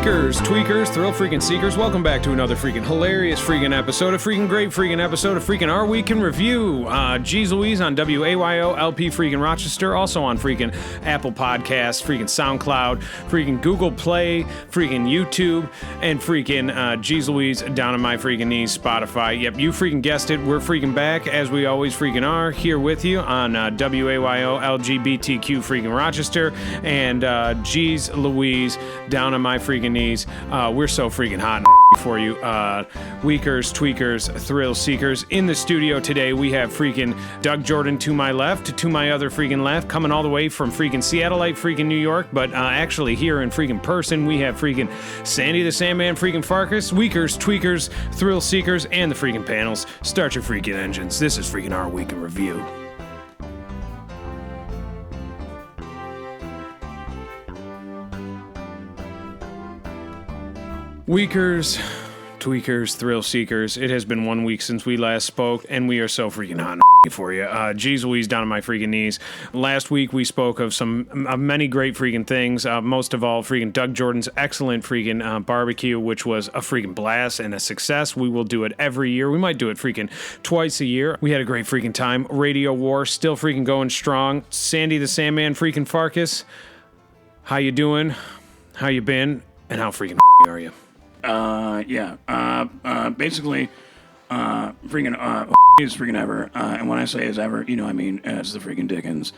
Weakers, tweakers, thrill freaking seekers, welcome back to another freaking hilarious freaking episode, a freaking great freaking episode of freaking Our Week in Review. Jeez Louise on WAYO LP freaking Rochester, also on freaking Apple Podcasts, freaking SoundCloud, freaking Google Play, freaking YouTube, and freaking Jeez Louise down on my freaking knees, Spotify. Yep, you freaking guessed it, we're freaking back as we always freaking are, here with you on WAYO LGBTQ freaking Rochester, and Jeez Louise down on my freaking knees. We're so freaking hot for you, weakers, tweakers, thrill seekers. In the studio today, we have freaking Doug Jordan to my left, to my other freaking left, coming all the way from freaking Seattleite, freaking New York, but actually here in freaking person, we have freaking Sandy the Sandman, freaking Farkas, weakers, tweakers, thrill seekers, and the freaking panels. Start your freaking engines. This is freaking Our Week in Review. Weakers, tweakers, thrill seekers, it has been 1 week since we last spoke, and we are so freaking hot for you. Jeez Louise down on my freaking knees. Last week we spoke of many great freaking things, most of all freaking Doug Jordan's excellent freaking barbecue, which was a freaking blast and a success. We will do it every year. We might do it freaking twice a year. We had a great freaking time. Radio War still freaking going strong. Sandy the Sandman freaking Farkas, how you doing? How you been? And how freaking are you? Basically, freaking, is freaking ever, and when I say is ever, you know, I mean, it's the freaking Dickens.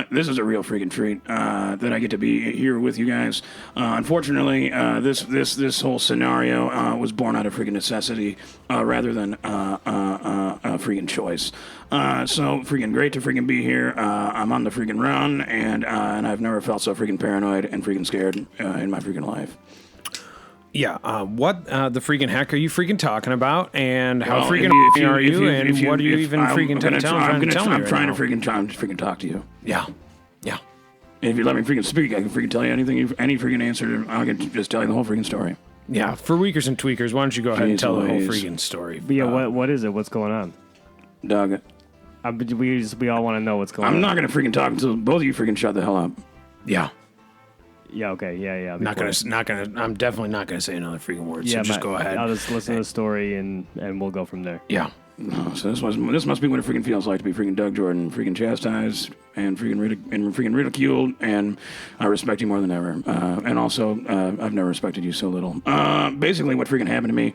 This is a real freaking treat, that I get to be here with you guys. Unfortunately, this whole scenario, was born out of freaking necessity, rather than, a freaking choice. So freaking great to freaking be here. I'm on the freaking run, and I've never felt so freaking paranoid and freaking scared, in my freaking life. Yeah, what the freaking heck are you freaking talking about? And how freaking are you? And what are you even freaking trying to tell me? I'm trying to freaking talk to you. Yeah. If you let me freaking speak, I can freaking tell you anything, any freaking answer. I can just tell you the whole freaking story. Yeah, for weakers and tweakers, why don't you go ahead and tell the whole freaking story? But yeah, what is it? What's going on? Doug. We all want to know what's going on. I'm not going to freaking talk until both of you freaking shut the hell up. Yeah. Yeah, okay, yeah. I'm definitely not gonna say another freaking word, so just go ahead. I'll just listen to the story and we'll go from there. Yeah. No, so this must be what it freaking feels like to be freaking Doug Jordan, freaking chastised and freaking ridiculed, and I respect you more than ever. And also, I've never respected you so little. Basically, what freaking happened to me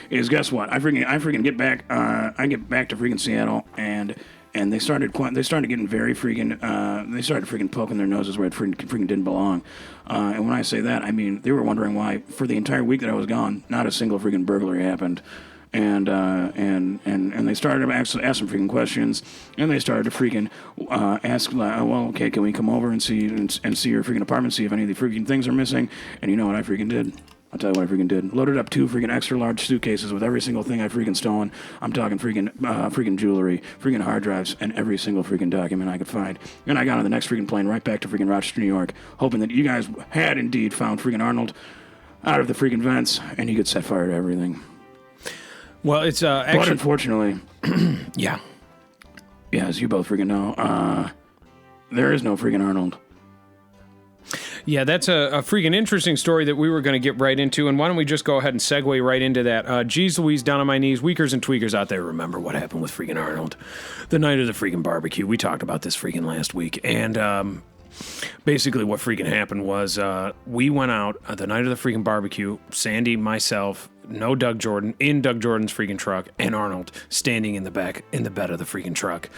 is, guess what? I freaking get back. I get back to freaking Seattle, and they started getting very freaking. They started freaking poking their noses where it freaking didn't belong. And when I say that, I mean they were wondering why for the entire week that I was gone, not a single freaking burglary happened. And they started to ask some freaking questions, and they started to freaking ask, well, okay, can we come over and see your freaking apartment, see if any of the freaking things are missing? And you know what I freaking did? I'll tell you what I freaking did. Loaded up 2 freaking extra large suitcases with every single thing I freaking stolen. I'm talking freaking jewelry, freaking hard drives, and every single freaking document I could find. And I got on the next freaking plane right back to freaking Rochester, New York, hoping that you guys had indeed found freaking Arnold out of the freaking vents, and he could set fire to everything. Well, it's But unfortunately, yeah, as you both freaking know, there is no freaking Arnold. Yeah, that's a freaking interesting story that we were going to get right into, and why don't we just go ahead and segue right into that. Jeez Louise down on my knees, weakers and tweakers out there, remember what happened with freaking Arnold the night of the freaking barbecue. We talked about this freaking last week, and basically what freaking happened was we went out the night of the freaking barbecue, Sandy, myself, no Doug Jordan, in Doug Jordan's freaking truck, and Arnold standing in the back, in the bed of the freaking truck.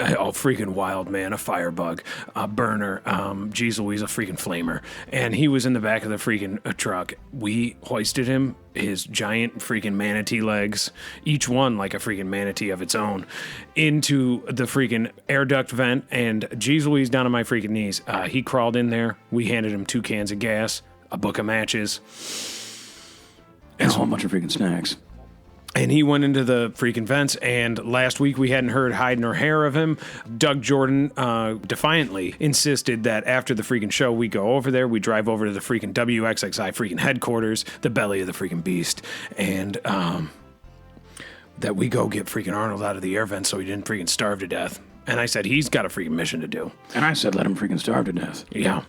All freaking wild, man, a firebug, a burner, Jeez Louise, a freaking flamer. And he was in the back of the freaking truck. We hoisted him, his giant freaking manatee legs, each one like a freaking manatee of its own, into the freaking air duct vent, and Jeez Louise down on my freaking knees. He crawled in there. We handed him 2 cans of gas, a book of matches, and a whole bunch of freaking snacks. And he went into the freaking vents, and last week we hadn't heard hide nor hair of him. Doug Jordan defiantly insisted that after the freaking show, we go over there, we drive over to the freaking WXXI freaking headquarters, the belly of the freaking beast, and that we go get freaking Arnold out of the air vent so he didn't freaking starve to death. And I said, he's got a freaking mission to do. And I said, let him freaking starve to death. Yeah.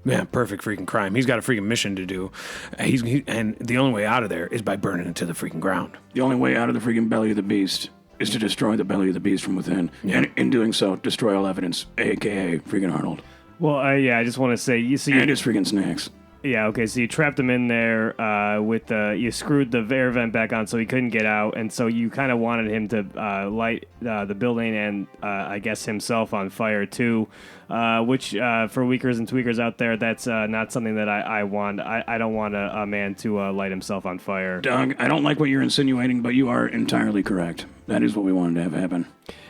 Yeah, perfect freaking crime. He's got a freaking mission to do. And the only way out of there is by burning it to the freaking ground. The only way out of the freaking belly of the beast is to destroy the belly of the beast from within. Yeah. And in doing so, destroy all evidence, a.k.a. freaking Arnold. Well, I just want to say, And his freaking snacks. Yeah, okay, so you trapped him in there you screwed the air vent back on so he couldn't get out, and so you kind of wanted him to light the building and I guess himself on fire too, which for weakers and tweakers out there, that's not something that I want. I don't want a man to light himself on fire. Doug, I don't like what you're insinuating, but you are entirely correct. That is what we wanted to have happen.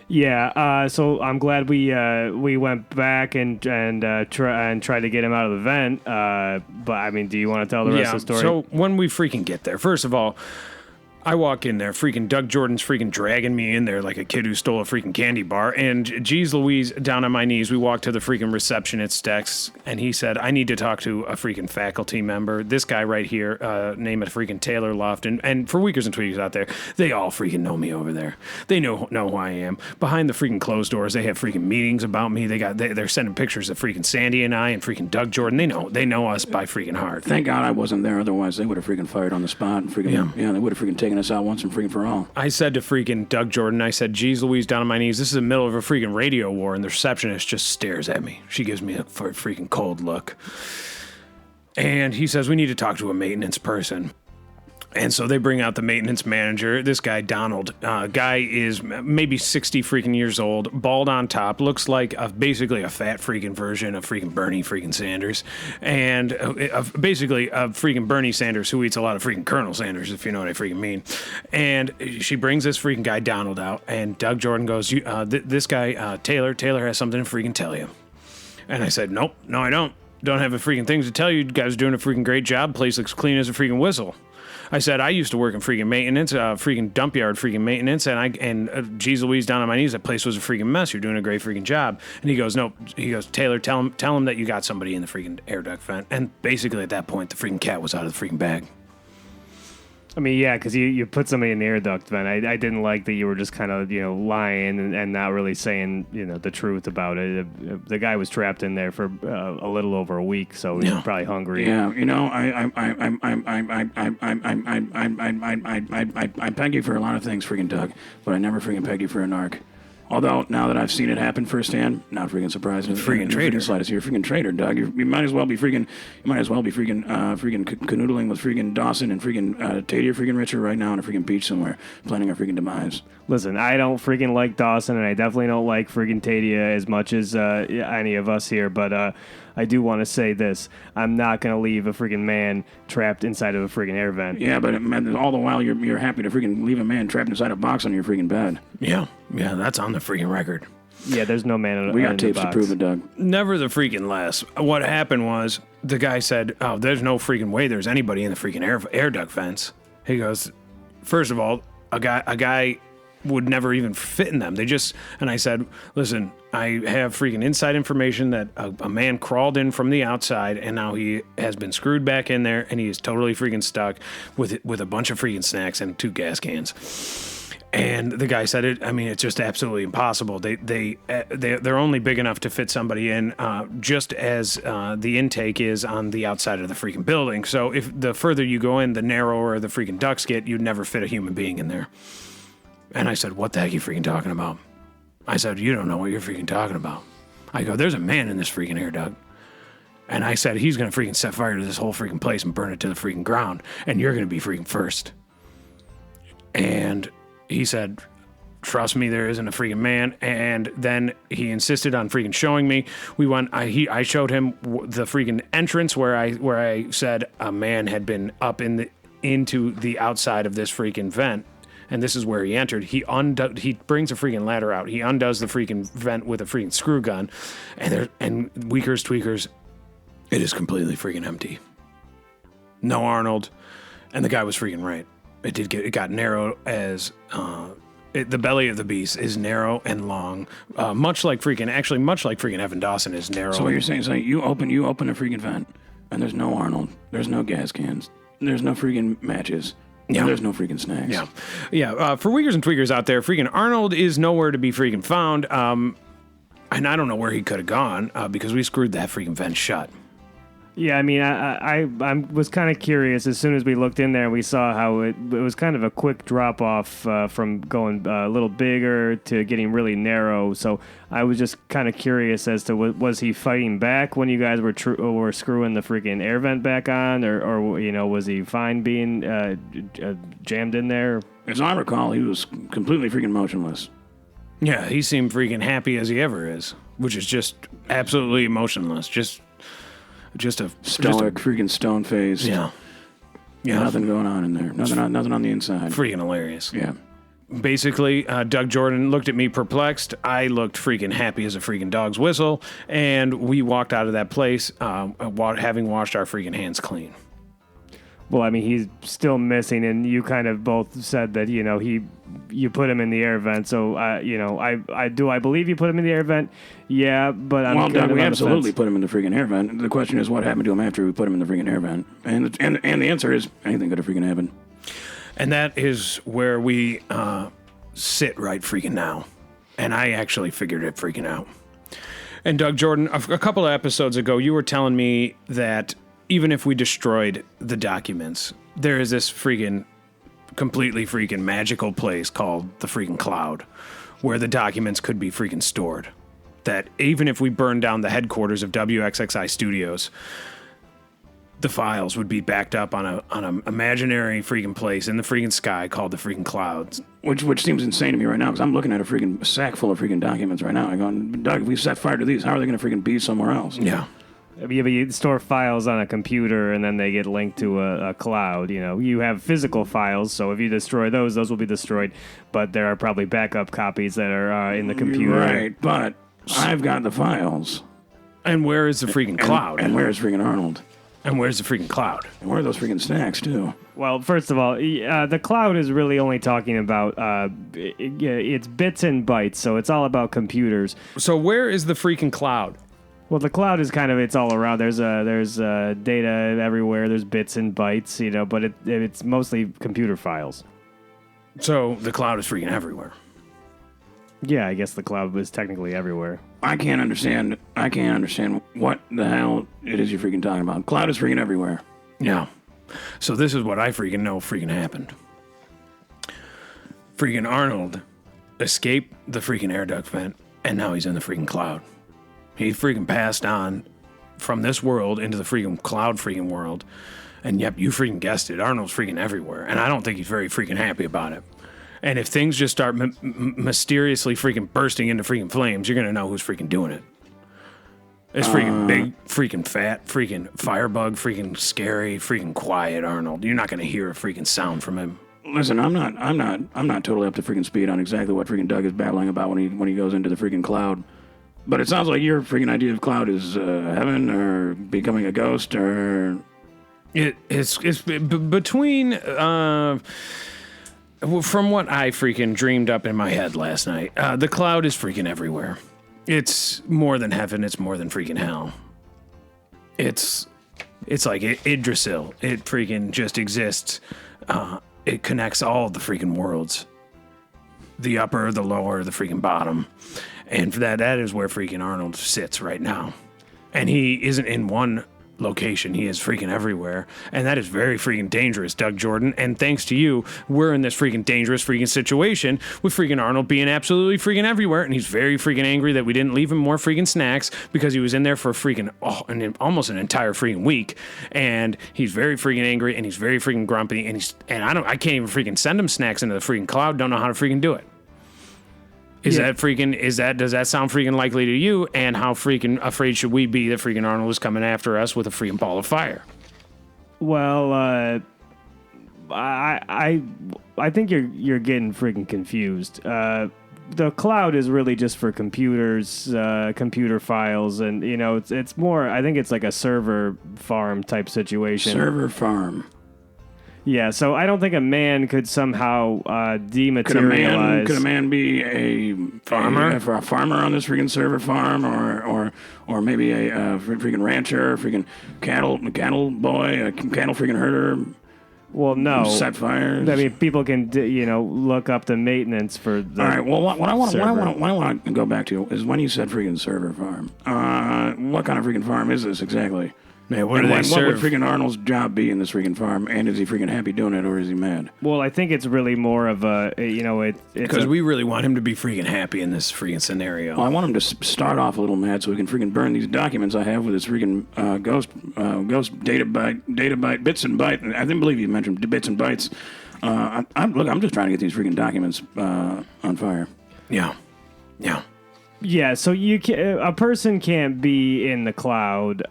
Yeah, so I'm glad we went back and tried to get him out of the vent. But I mean, do you want to tell the rest of the story? So when we freaking get there, first of all, I walk in there, freaking Doug Jordan's freaking dragging me in there like a kid who stole a freaking candy bar. And geez Louise, down on my knees, we walk to the freaking receptionist's desk, and he said, I need to talk to a freaking faculty member. This guy right here, name it freaking Taylor Luft. And for weakers and tweakers out there, they all freaking know me over there. They know who I am. Behind the freaking closed doors, they have freaking meetings about me. They're sending pictures of freaking Sandy and I and freaking Doug Jordan. They know us by freaking heart. Thank God I wasn't there, otherwise they would have freaking fired on the spot. And freaking, yeah, they would have freaking taken us out once and freaking for all. I said to freaking Doug Jordan, I said, geez Louise, down on my knees, this is the middle of a freaking radio war, and the receptionist just stares at me. She gives me a freaking cold look. And he says, we need to talk to a maintenance person. And so they bring out the maintenance manager, this guy, Donald. Guy is maybe 60 freaking years old, bald on top, looks like basically a fat freaking version of freaking Bernie freaking Sanders. And basically a freaking Bernie Sanders who eats a lot of freaking Colonel Sanders, if you know what I freaking mean. And she brings this freaking guy, Donald, out. And Doug Jordan goes, this guy, Taylor has something to freaking tell you. And I said, nope, no, I don't. Don't have a freaking things to tell you. You guys are doing a freaking great job. Place looks clean as a freaking whistle. I said, I used to work in freaking maintenance, freaking dump yard freaking maintenance, and geez Louise, down on my knees, that place was a freaking mess. You're doing a great freaking job. And he goes, no. He goes, Taylor, tell him that you got somebody in the freaking air duct vent. And basically at that point, the freaking cat was out of the freaking bag. I mean, yeah, because you put somebody in the air duct vent. I didn't like that you were just kind of, lying and not really saying, the truth about it. The guy was trapped in there for a little over a week, so he was probably hungry. Yeah, I peg you for a lot of things, freaking Doug, but I never freaking peg you for a narc. Although, now that I've seen it happen firsthand, not freaking surprised. Freaking traitor. You're a freaking traitor, Doug. You might as well be freaking canoodling with freaking Dawson and freaking Tadia freaking Richard right now on a freaking beach somewhere, planning our freaking demise. Listen, I don't freaking like Dawson, and I definitely don't like freaking Tadia as much as any of us here, but I do want to say this. I'm not going to leave a freaking man trapped inside of a freaking air vent. Yeah, but all the while you're happy to freaking leave a man trapped inside a box on your freaking bed. Yeah, that's on the freaking record. Yeah, there's no man in We got in tapes the to box. prove it, Doug. Never the freaking less. What happened was the guy said, oh, there's no freaking way there's anybody in the freaking air duct vents. He goes, first of all, a guy would never even fit in them. And I said, listen, I have freaking inside information that a man crawled in from the outside and now he has been screwed back in there and he is totally freaking stuck with a bunch of freaking snacks and 2 gas cans. And the guy said it's just absolutely impossible. They're only big enough to fit somebody in, just as the intake is on the outside of the freaking building. So if the further you go in, the narrower the freaking ducts get, you'd never fit a human being in there. And I said, what the heck are you freaking talking about? I said, you don't know what you're freaking talking about. I go, there's a man in this freaking air duct. And I said, he's going to freaking set fire to this whole freaking place and burn it to the freaking ground. And you're going to be freaking first. And he said, trust me, there isn't a freaking man. And then he insisted on freaking showing me. We went. I showed him the freaking entrance where I said a man had been up into the outside of this freaking vent. And this is where he entered. He brings a freaking ladder out. He undoes the freaking vent with a freaking screw gun. And weakers, tweakers, it is completely freaking empty. No Arnold. And the guy was freaking right. It got narrow as the belly of the beast is narrow and long, much like freaking Evan Dawson is narrow. So what you're saying is like you open a freaking vent and there's no Arnold, there's no gas cans, there's no freaking matches. Yeah. There's no freaking snacks. Yeah. For weakers and tweakers out there, freaking Arnold is nowhere to be freaking found. And I don't know where he could have gone because we screwed that freaking vent shut. Yeah, I mean, I was kind of curious as soon as we looked in there. We saw how it was kind of a quick drop off from going a little bigger to getting really narrow. So I was just kind of curious as to was he fighting back when you guys were screwing the freaking air vent back on, or was he fine being jammed in there? As I recall, he was completely freaking motionless. Yeah, he seemed freaking happy as he ever is, which is just absolutely emotionless. Just a Stoic, freaking stone face. Yeah. Nothing going on in there. Nothing on the inside. Freaking hilarious. Yeah. Basically, Doug Jordan looked at me perplexed. I looked freaking happy as a freaking dog's whistle, and we walked out of that place having washed our freaking hands clean. Well, I mean, he's still missing, and you kind of both said that you put him in the air vent. So I believe you put him in the air vent. Yeah, but I'm Doug, we absolutely put him in the freaking air vent. The question is, what happened to him after we put him in the freaking air vent? And the answer is, anything could have freaking happened. And that is where we sit right freaking now. And I actually figured it freaking out. And Doug Jordan, a couple of episodes ago, you were telling me that even if we destroyed the documents, there is this freaking completely freaking magical place called the freaking cloud where the documents could be freaking stored. That even if we burned down the headquarters of WXXI Studios, the files would be backed up on an imaginary freaking place in the freaking sky called the freaking clouds. Which seems insane to me right now, because I'm looking at a freaking sack full of freaking documents right now. I'm going, Doug, if we set fire to these, how are they going to freaking be somewhere else? Yeah. But you store files on a computer, and then they get linked to a cloud. You have physical files, so if you destroy those will be destroyed. But there are probably backup copies that are in the computer. Right, but I've got the files. And where is the freaking cloud? And where's freaking Arnold? And where's the freaking cloud? And where are those freaking snacks, too? Well, first of all, the cloud is really only talking about it's bits and bytes, so it's all about computers. So where is the freaking cloud? Well, the cloud is it's all around. There's data everywhere. There's bits and bytes, but it's mostly computer files. So the cloud is freaking everywhere. Yeah, I guess the cloud was technically everywhere. I can't understand what the hell it is you're freaking talking about. Cloud is freaking everywhere. Yeah. So this is what I freaking know freaking happened. Freaking Arnold escaped the freaking air duct vent, and now he's in the freaking cloud. He freaking passed on from this world into the freaking cloud freaking world. And yep, you freaking guessed it. Arnold's freaking everywhere. And I don't think he's very freaking happy about it. And if things just start mysteriously freaking bursting into freaking flames, you're going to know who's freaking doing it. It's freaking big, freaking fat, freaking firebug, freaking scary, freaking quiet Arnold. You're not going to hear a freaking sound from him. Listen, I'm not totally up to freaking speed on exactly what freaking Doug is babbling about when he goes into the freaking cloud. But it sounds like your freaking idea of cloud is heaven or becoming a ghost or... It's between... from what I freaking dreamed up in my head last night, the cloud is freaking everywhere. It's more than heaven. It's more than freaking hell. It's like Yggdrasil. It freaking just exists. It connects all the freaking worlds. The upper, the lower, the freaking bottom. And for that is where freaking Arnold sits right now. And he isn't in one location. He is freaking everywhere. And that is very freaking dangerous, Doug Jordan. And thanks to you, we're in this freaking dangerous freaking situation with freaking Arnold being absolutely freaking everywhere. And he's very freaking angry that we didn't leave him more freaking snacks because he was in there for freaking almost an entire freaking week. And he's very freaking angry and he's very freaking grumpy. And I can't even freaking send him snacks into the freaking cloud. Don't know how to freaking do it. Does that sound freaking likely to you? And how freaking afraid should we be that freaking Arnold is coming after us with a freaking ball of fire? Well, I think you're getting freaking confused. The cloud is really just for computers, computer files, and it's more. I think it's like a server farm type situation. Server farm. Yeah, so I don't think a man could somehow dematerialize. Could a man be a farmer? A farmer on this freaking server farm, or maybe a freaking rancher, freaking cattle boy, a cattle freaking herder. Well, no. Set fires. I mean, people can look up the maintenance for the. All right. Well, what I want to go back to is when you said freaking server farm. What kind of freaking farm is this exactly? Man, what And do they what would serve? freaking Arnold's job be in this freaking farm? And is he freaking happy doing it, or is he mad? Well, I think it's really more of a, it's Because we really want him to be freaking happy in this freaking scenario. Well, I want him to start off a little mad so we can freaking burn these documents I have with his freaking ghost data byte, bits and byte. I didn't believe you mentioned bits and bytes. I'm just trying to get these freaking documents on fire. Yeah. Yeah, so a person can't be in the cloud.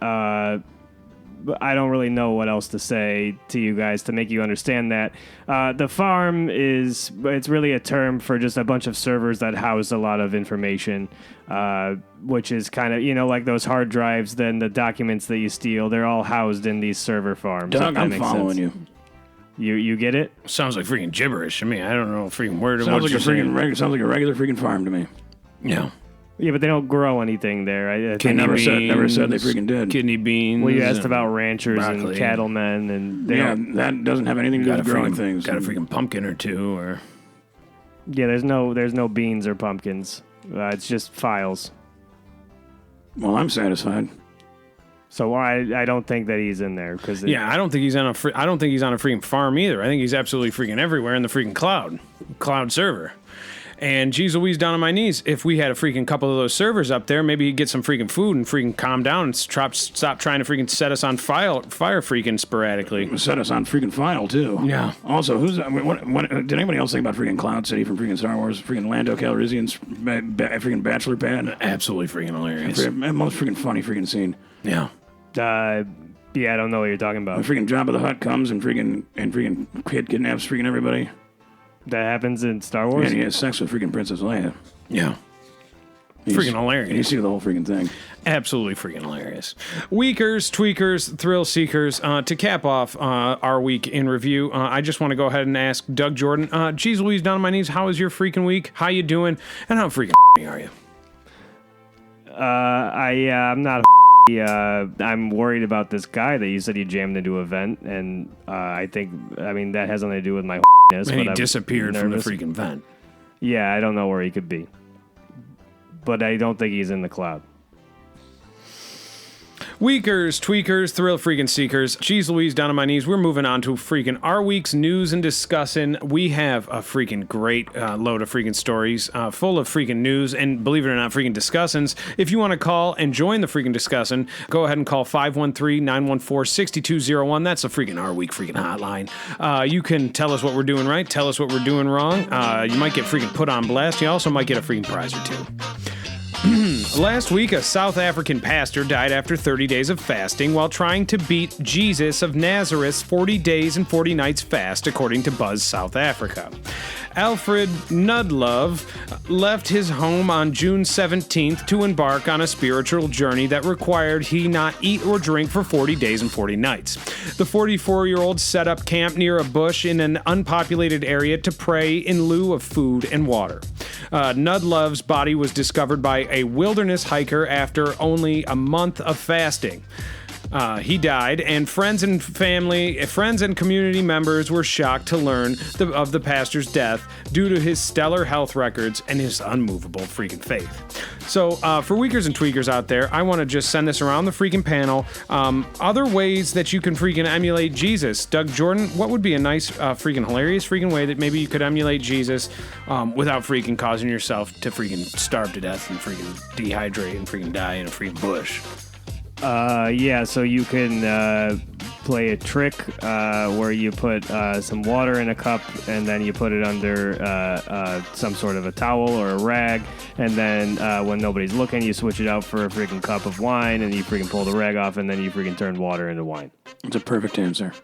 I don't really know what else to say to you guys to make you understand that. The farm it's really a term for just a bunch of servers that house a lot of information, which is kind of, like those hard drives, then the documents that you steal, they're all housed in these server farms. Doug, I'm following you. You get it? Sounds like freaking gibberish to me. I don't know freaking word of Sounds what like you're saying. sounds like a regular freaking farm to me. Yeah. Yeah, but they don't grow anything there. I think Never said they freaking did. Kidney beans. Well, you asked about ranchers broccoli. and cattlemen, and they Yeah, don't, that doesn't have anything to do with growing things. Got a freaking pumpkin or two, or yeah, there's no beans or pumpkins. It's just files. Well, I'm satisfied. So I don't think that he's in there because yeah, I don't think he's on a freaking farm either. I think he's absolutely freaking everywhere in the freaking cloud server. And geez Louise, down on my knees, if we had a freaking couple of those servers up there, maybe he'd get some freaking food and freaking calm down and stop trying to freaking set us on fire freaking sporadically. Set us on freaking file, too. Yeah. Also, what did anybody else think about freaking Cloud City from freaking Star Wars? Freaking Lando Calrissian's freaking bachelor pad? Absolutely freaking hilarious. Most freaking funny freaking scene. Yeah. yeah, I don't know what you're talking about. The freaking Jabba the Hutt comes and freaking kid kidnaps freaking everybody. That happens in Star Wars? And he has sex with freaking Princess Leia. Yeah. Freaking hilarious. And you see the whole freaking thing. Absolutely freaking hilarious. Weakers, tweakers, thrill seekers. To cap off our week in review, I just want to go ahead and ask Doug Jordan. Geez Louise, down on my knees, how was your freaking week? How you doing? And how freaking are you? I'm not I'm worried about this guy that you said you jammed into a vent, and I mean, that has nothing to do with my And he disappeared from the freaking vent. Yeah, I don't know where he could be. But I don't think he's in the cloud. Weakers, tweakers, thrill freaking seekers. Geez Louise, down on my knees. We're moving on to freaking our week's news and discussing. We have a freaking great load of freaking stories full of freaking news and, believe it or not, freaking discussins. If you want to call and join the freaking discussion, go ahead and call 513-914-6201. That's the freaking our week freaking hotline. You can tell us what we're doing right, tell us what we're doing wrong. You might get freaking put on blast. You also might get a freaking prize or two. Last week, a South African pastor died after 30 days of fasting while trying to beat Jesus of Nazareth's 40 days and 40 nights fast, according to Buzz South Africa. Alfred Nudlove left his home on June 17th to embark on a spiritual journey that required he not eat or drink for 40 days and 40 nights. The 44-year-old set up camp near a bush in an unpopulated area to pray in lieu of food and water. Nudlove's body was discovered by a wilderness hiker after only a month of fasting. He died, and friends and community members were shocked to learn of the pastor's death due to his stellar health records and his unmovable freaking faith. So, for weakers and tweakers out there, I want to just send this around the freaking panel. Other ways that you can freaking emulate Jesus. Doug Jordan, what would be a nice, freaking hilarious freaking way that maybe you could emulate Jesus without freaking causing yourself to freaking starve to death and freaking dehydrate and freaking die in a freaking bush? Yeah, so you can play a trick where you put some water in a cup and then you put it under some sort of a towel or a rag, and then when nobody's looking, you switch it out for a freaking cup of wine, and you freaking pull the rag off, and then you freaking turn water into wine. It's a perfect answer.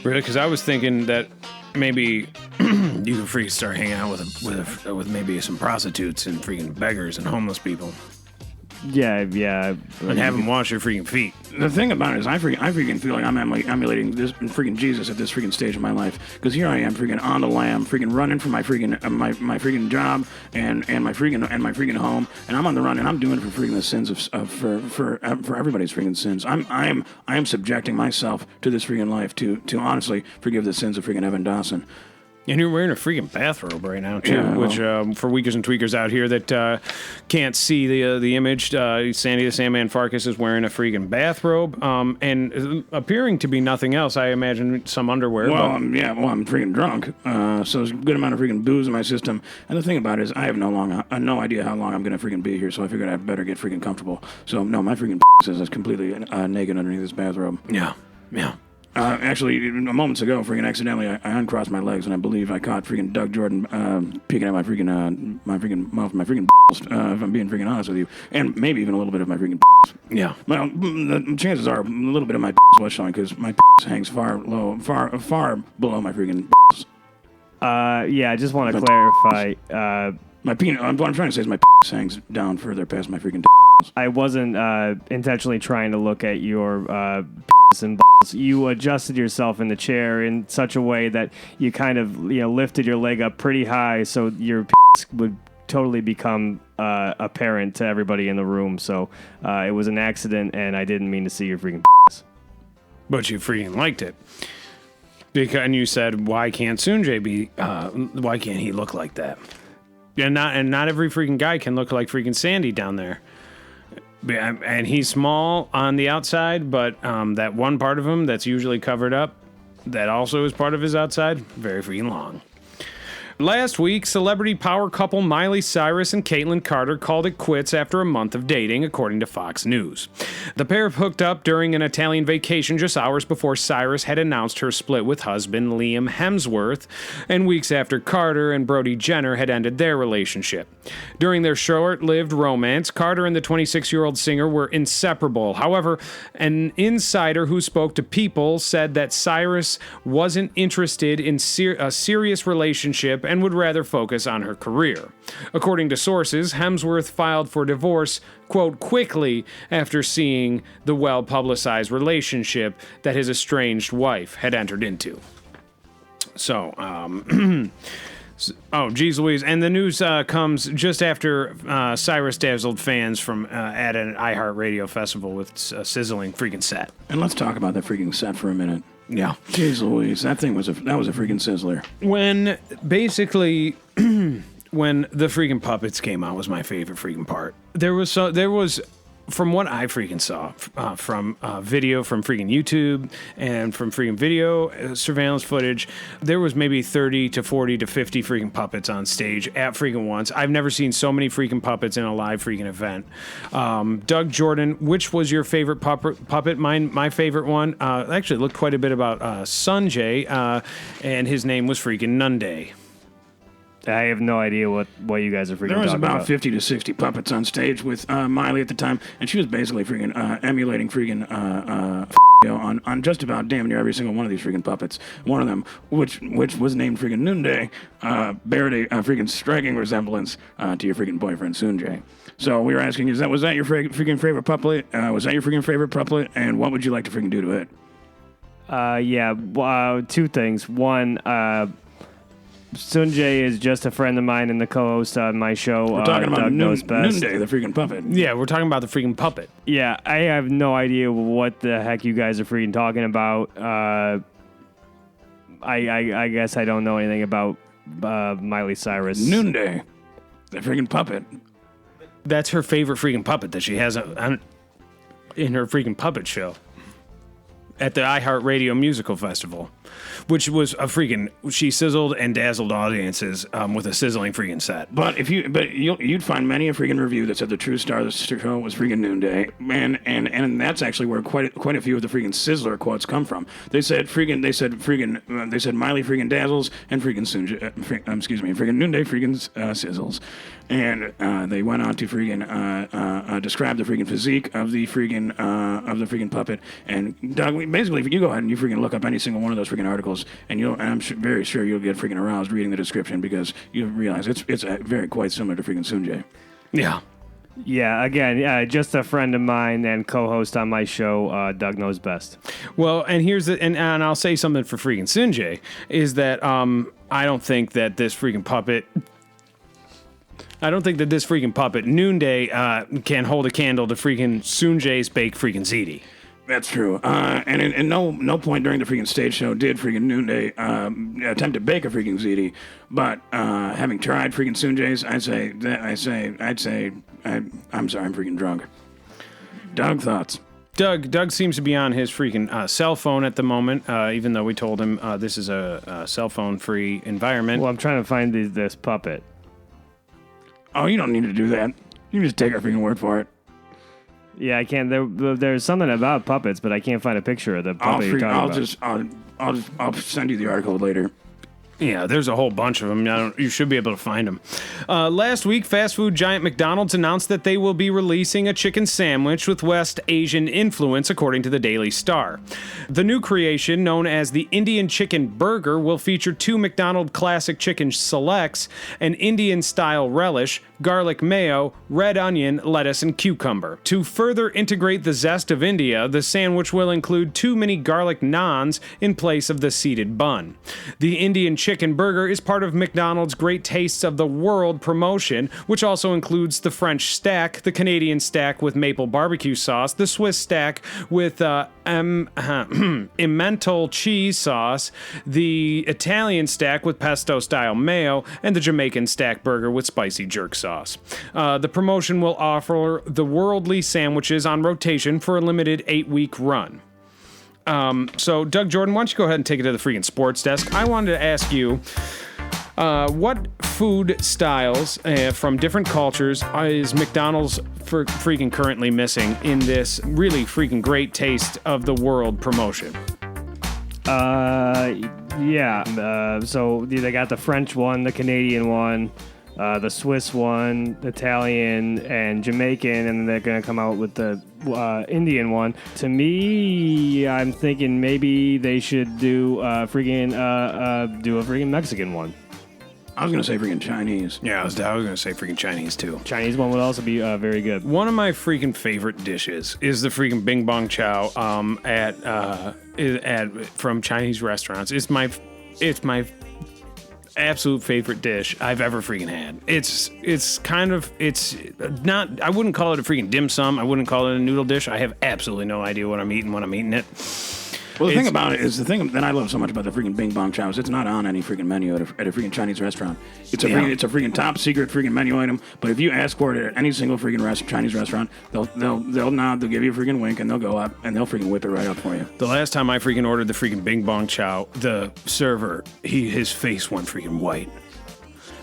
Really? Because I was thinking that maybe you could freaking start hanging out with maybe some prostitutes and freaking beggars and homeless people. Yeah. And have them wash your freaking feet. The thing about it is, I freaking feel like I'm emulating this freaking Jesus at this freaking stage of my life. Because here I am, freaking on the lam, freaking running for my freaking my freaking job and my freaking home, and I'm on the run, and I'm doing it for freaking the sins for everybody's freaking sins. I am subjecting myself to this freaking life to honestly forgive the sins of freaking Evan Dawson. And you're wearing a freaking bathrobe right now, too, Yeah, which for weakers and tweakers out here that can't see the image, Sandy the Sandman Farkas is wearing a freaking bathrobe and appearing to be nothing else. I imagine some underwear. Well, I'm freaking drunk, so there's a good amount of freaking booze in my system. And the thing about it is I have no idea how long I'm going to freaking be here, so I figured I better get freaking comfortable. So, no, my freaking is completely naked underneath this bathrobe. Yeah. Actually, moments ago, freaking accidentally, I uncrossed my legs, and I believe I caught freaking Doug Jordan peeking at my freaking mouth, my freaking balls, if I'm being freaking honest with you, and maybe even a little bit of my freaking balls. Yeah. Well, the chances are a little bit of my was showing because my hangs far below my freaking balls. Yeah, I just want to clarify. My penis. What I'm trying to say is my hangs down further past my freaking. I wasn't intentionally trying to look at your penis and balls. You adjusted yourself in the chair in such a way that you kind of lifted your leg up pretty high, so your penis would totally become apparent to everybody in the room. So it was an accident, and I didn't mean to see your freaking penis. But you freaking liked it. And you said, why can't Sunjay be, why can't he look like that? And not every freaking guy can look like freaking Sandy down there. And he's small on the outside, but that one part of him that's usually covered up, that also is part of his outside, very freaking long. Last week, celebrity power couple Miley Cyrus and Kaitlynn Carter called it quits after a month of dating, according to Fox News. The pair hooked up during an Italian vacation just hours before Cyrus had announced her split with husband Liam Hemsworth, and weeks after Carter and Brody Jenner had ended their relationship. During their short-lived romance, Carter and the 26-year-old singer were inseparable. However, an insider who spoke to People said that Cyrus wasn't interested in a serious relationship and would rather focus on her career. According to sources, Hemsworth filed for divorce, quote, quickly after seeing the well-publicized relationship that his estranged wife had entered into. So, oh, geez Louise. And the news comes just after Cyrus dazzled fans from at an iHeartRadio festival with a sizzling freaking set. And let's talk about that freaking set for a minute. Yeah. Jeez Louise, that was a freaking sizzler. When the freaking puppets came out was my favorite freaking part. There was from what I freaking saw from video from freaking YouTube and from freaking video surveillance footage, there was maybe 30 to 40 to 50 freaking puppets on stage at freaking once. I've never seen so many freaking puppets in a live freaking event. Doug Jordan, which was your favorite puppet? My favorite one actually looked quite a bit about Sanjay, and his name was freaking Nunday. I have no idea what you guys are freaking talking about. There was about 50 to 60 puppets on stage with Miley at the time, and she was basically freaking emulating freaking on just about damn near every single one of these freaking puppets. One of them, which was named freaking Noonday, bared a freaking striking resemblance to your freaking boyfriend Sunjay. So we were asking, was that your freaking favorite puppet? Was that your freaking favorite puppet? And what would you like to freaking do to it? Yeah, two things. One, Sunjay is just a friend of mine and the co-host on my show. We're talking about Doug Knows Best. Noonday, the freaking puppet. Yeah, we're talking about the freaking puppet. Yeah, I have no idea what the heck you guys are freaking talking about. I guess I don't know anything about Miley Cyrus. Noonday, the freaking puppet. That's her favorite freaking puppet that she has in her freaking puppet show at the iHeartRadio Musical Festival, which was she sizzled and dazzled audiences with a sizzling freaking set. But you'd find many a freaking review that said the true star of the show was freaking Noonday, and that's actually where quite a few of the freaking sizzler quotes come from. They said Miley freaking dazzles and freaking freaking Noonday freaking sizzles. And they went on to freaking describe the freaking physique of the freaking puppet. And Doug, basically, if you go ahead and you freaking look up any single one of those freaking articles, and I'm very sure you'll get freaking aroused reading the description because you realize it's very quite similar to freaking Sunjay. Yeah. Yeah, again, just a friend of mine and co-host on my show, Doug Knows Best. Well, and here's and I'll say something for freaking Sunjay is that I don't think that this freaking puppet Noonday can hold a candle to freaking Sunjay's baked freaking ziti. That's true. And in no point during the freaking stage show did freaking Noonday attempt to bake a freaking ziti. But having tried freaking Sunjays, I'm sorry, I'm freaking drunk. Doug, thoughts? Doug seems to be on his freaking cell phone at the moment, even though we told him this is a cell phone-free environment. Well, I'm trying to find this puppet. Oh, you don't need to do that. You can just take our freaking word for it. Yeah, I can't. There's something about puppets, but I can't find a picture of the puppet you're talking about. I'll send you the article later. Yeah, there's a whole bunch of them. You should be able to find them. Last week, fast food giant McDonald's announced that they will be releasing a chicken sandwich with West Asian influence, according to the Daily Star. The new creation, known as the Indian Chicken Burger, will feature 2 McDonald's classic chicken selects, an Indian-style relish, garlic mayo, red onion, lettuce, and cucumber. To further integrate the zest of India, the sandwich will include 2 mini garlic naans in place of the seeded bun. The Indian Chicken Burger is part of McDonald's Great Tastes of the World promotion, which also includes the French stack, the Canadian stack with maple barbecue sauce, the Swiss stack with Emmental cheese sauce, the Italian stack with pesto-style mayo, and the Jamaican stack burger with spicy jerk sauce. The promotion will offer the worldly sandwiches on rotation for a limited 8-week run. So, Doug Jordan, why don't you go ahead and take it to the freaking sports desk? I wanted to ask you, what food styles from different cultures is McDonald's freaking currently missing in this really freaking great taste of the world promotion? So they got the French one, the Canadian one, the Swiss one, Italian, and Jamaican, and they're going to come out with the Indian one. To me, I'm thinking maybe they should do a freaking Mexican one. I was going to say freaking Chinese. Yeah, I was going to say freaking Chinese, too. Chinese one would also be very good. One of my freaking favorite dishes is the freaking Bing Bong Chow from Chinese restaurants. It's my absolute favorite dish I've ever freaking had. It's not, I wouldn't call it a freaking dim sum. I wouldn't call it a noodle dish. I have absolutely no idea what I'm eating when I'm eating it. Well, the thing about it is, the thing that I love so much about the freaking Bing Bong Chow is it's not on any freaking menu at a freaking Chinese restaurant. It's a freaking top secret freaking menu item. But if you ask for it at any single freaking Chinese restaurant, they'll nod, they'll give you a freaking wink, and they'll go up and they'll freaking whip it right up for you. The last time I freaking ordered the freaking Bing Bong Chow, the server, his face went freaking white.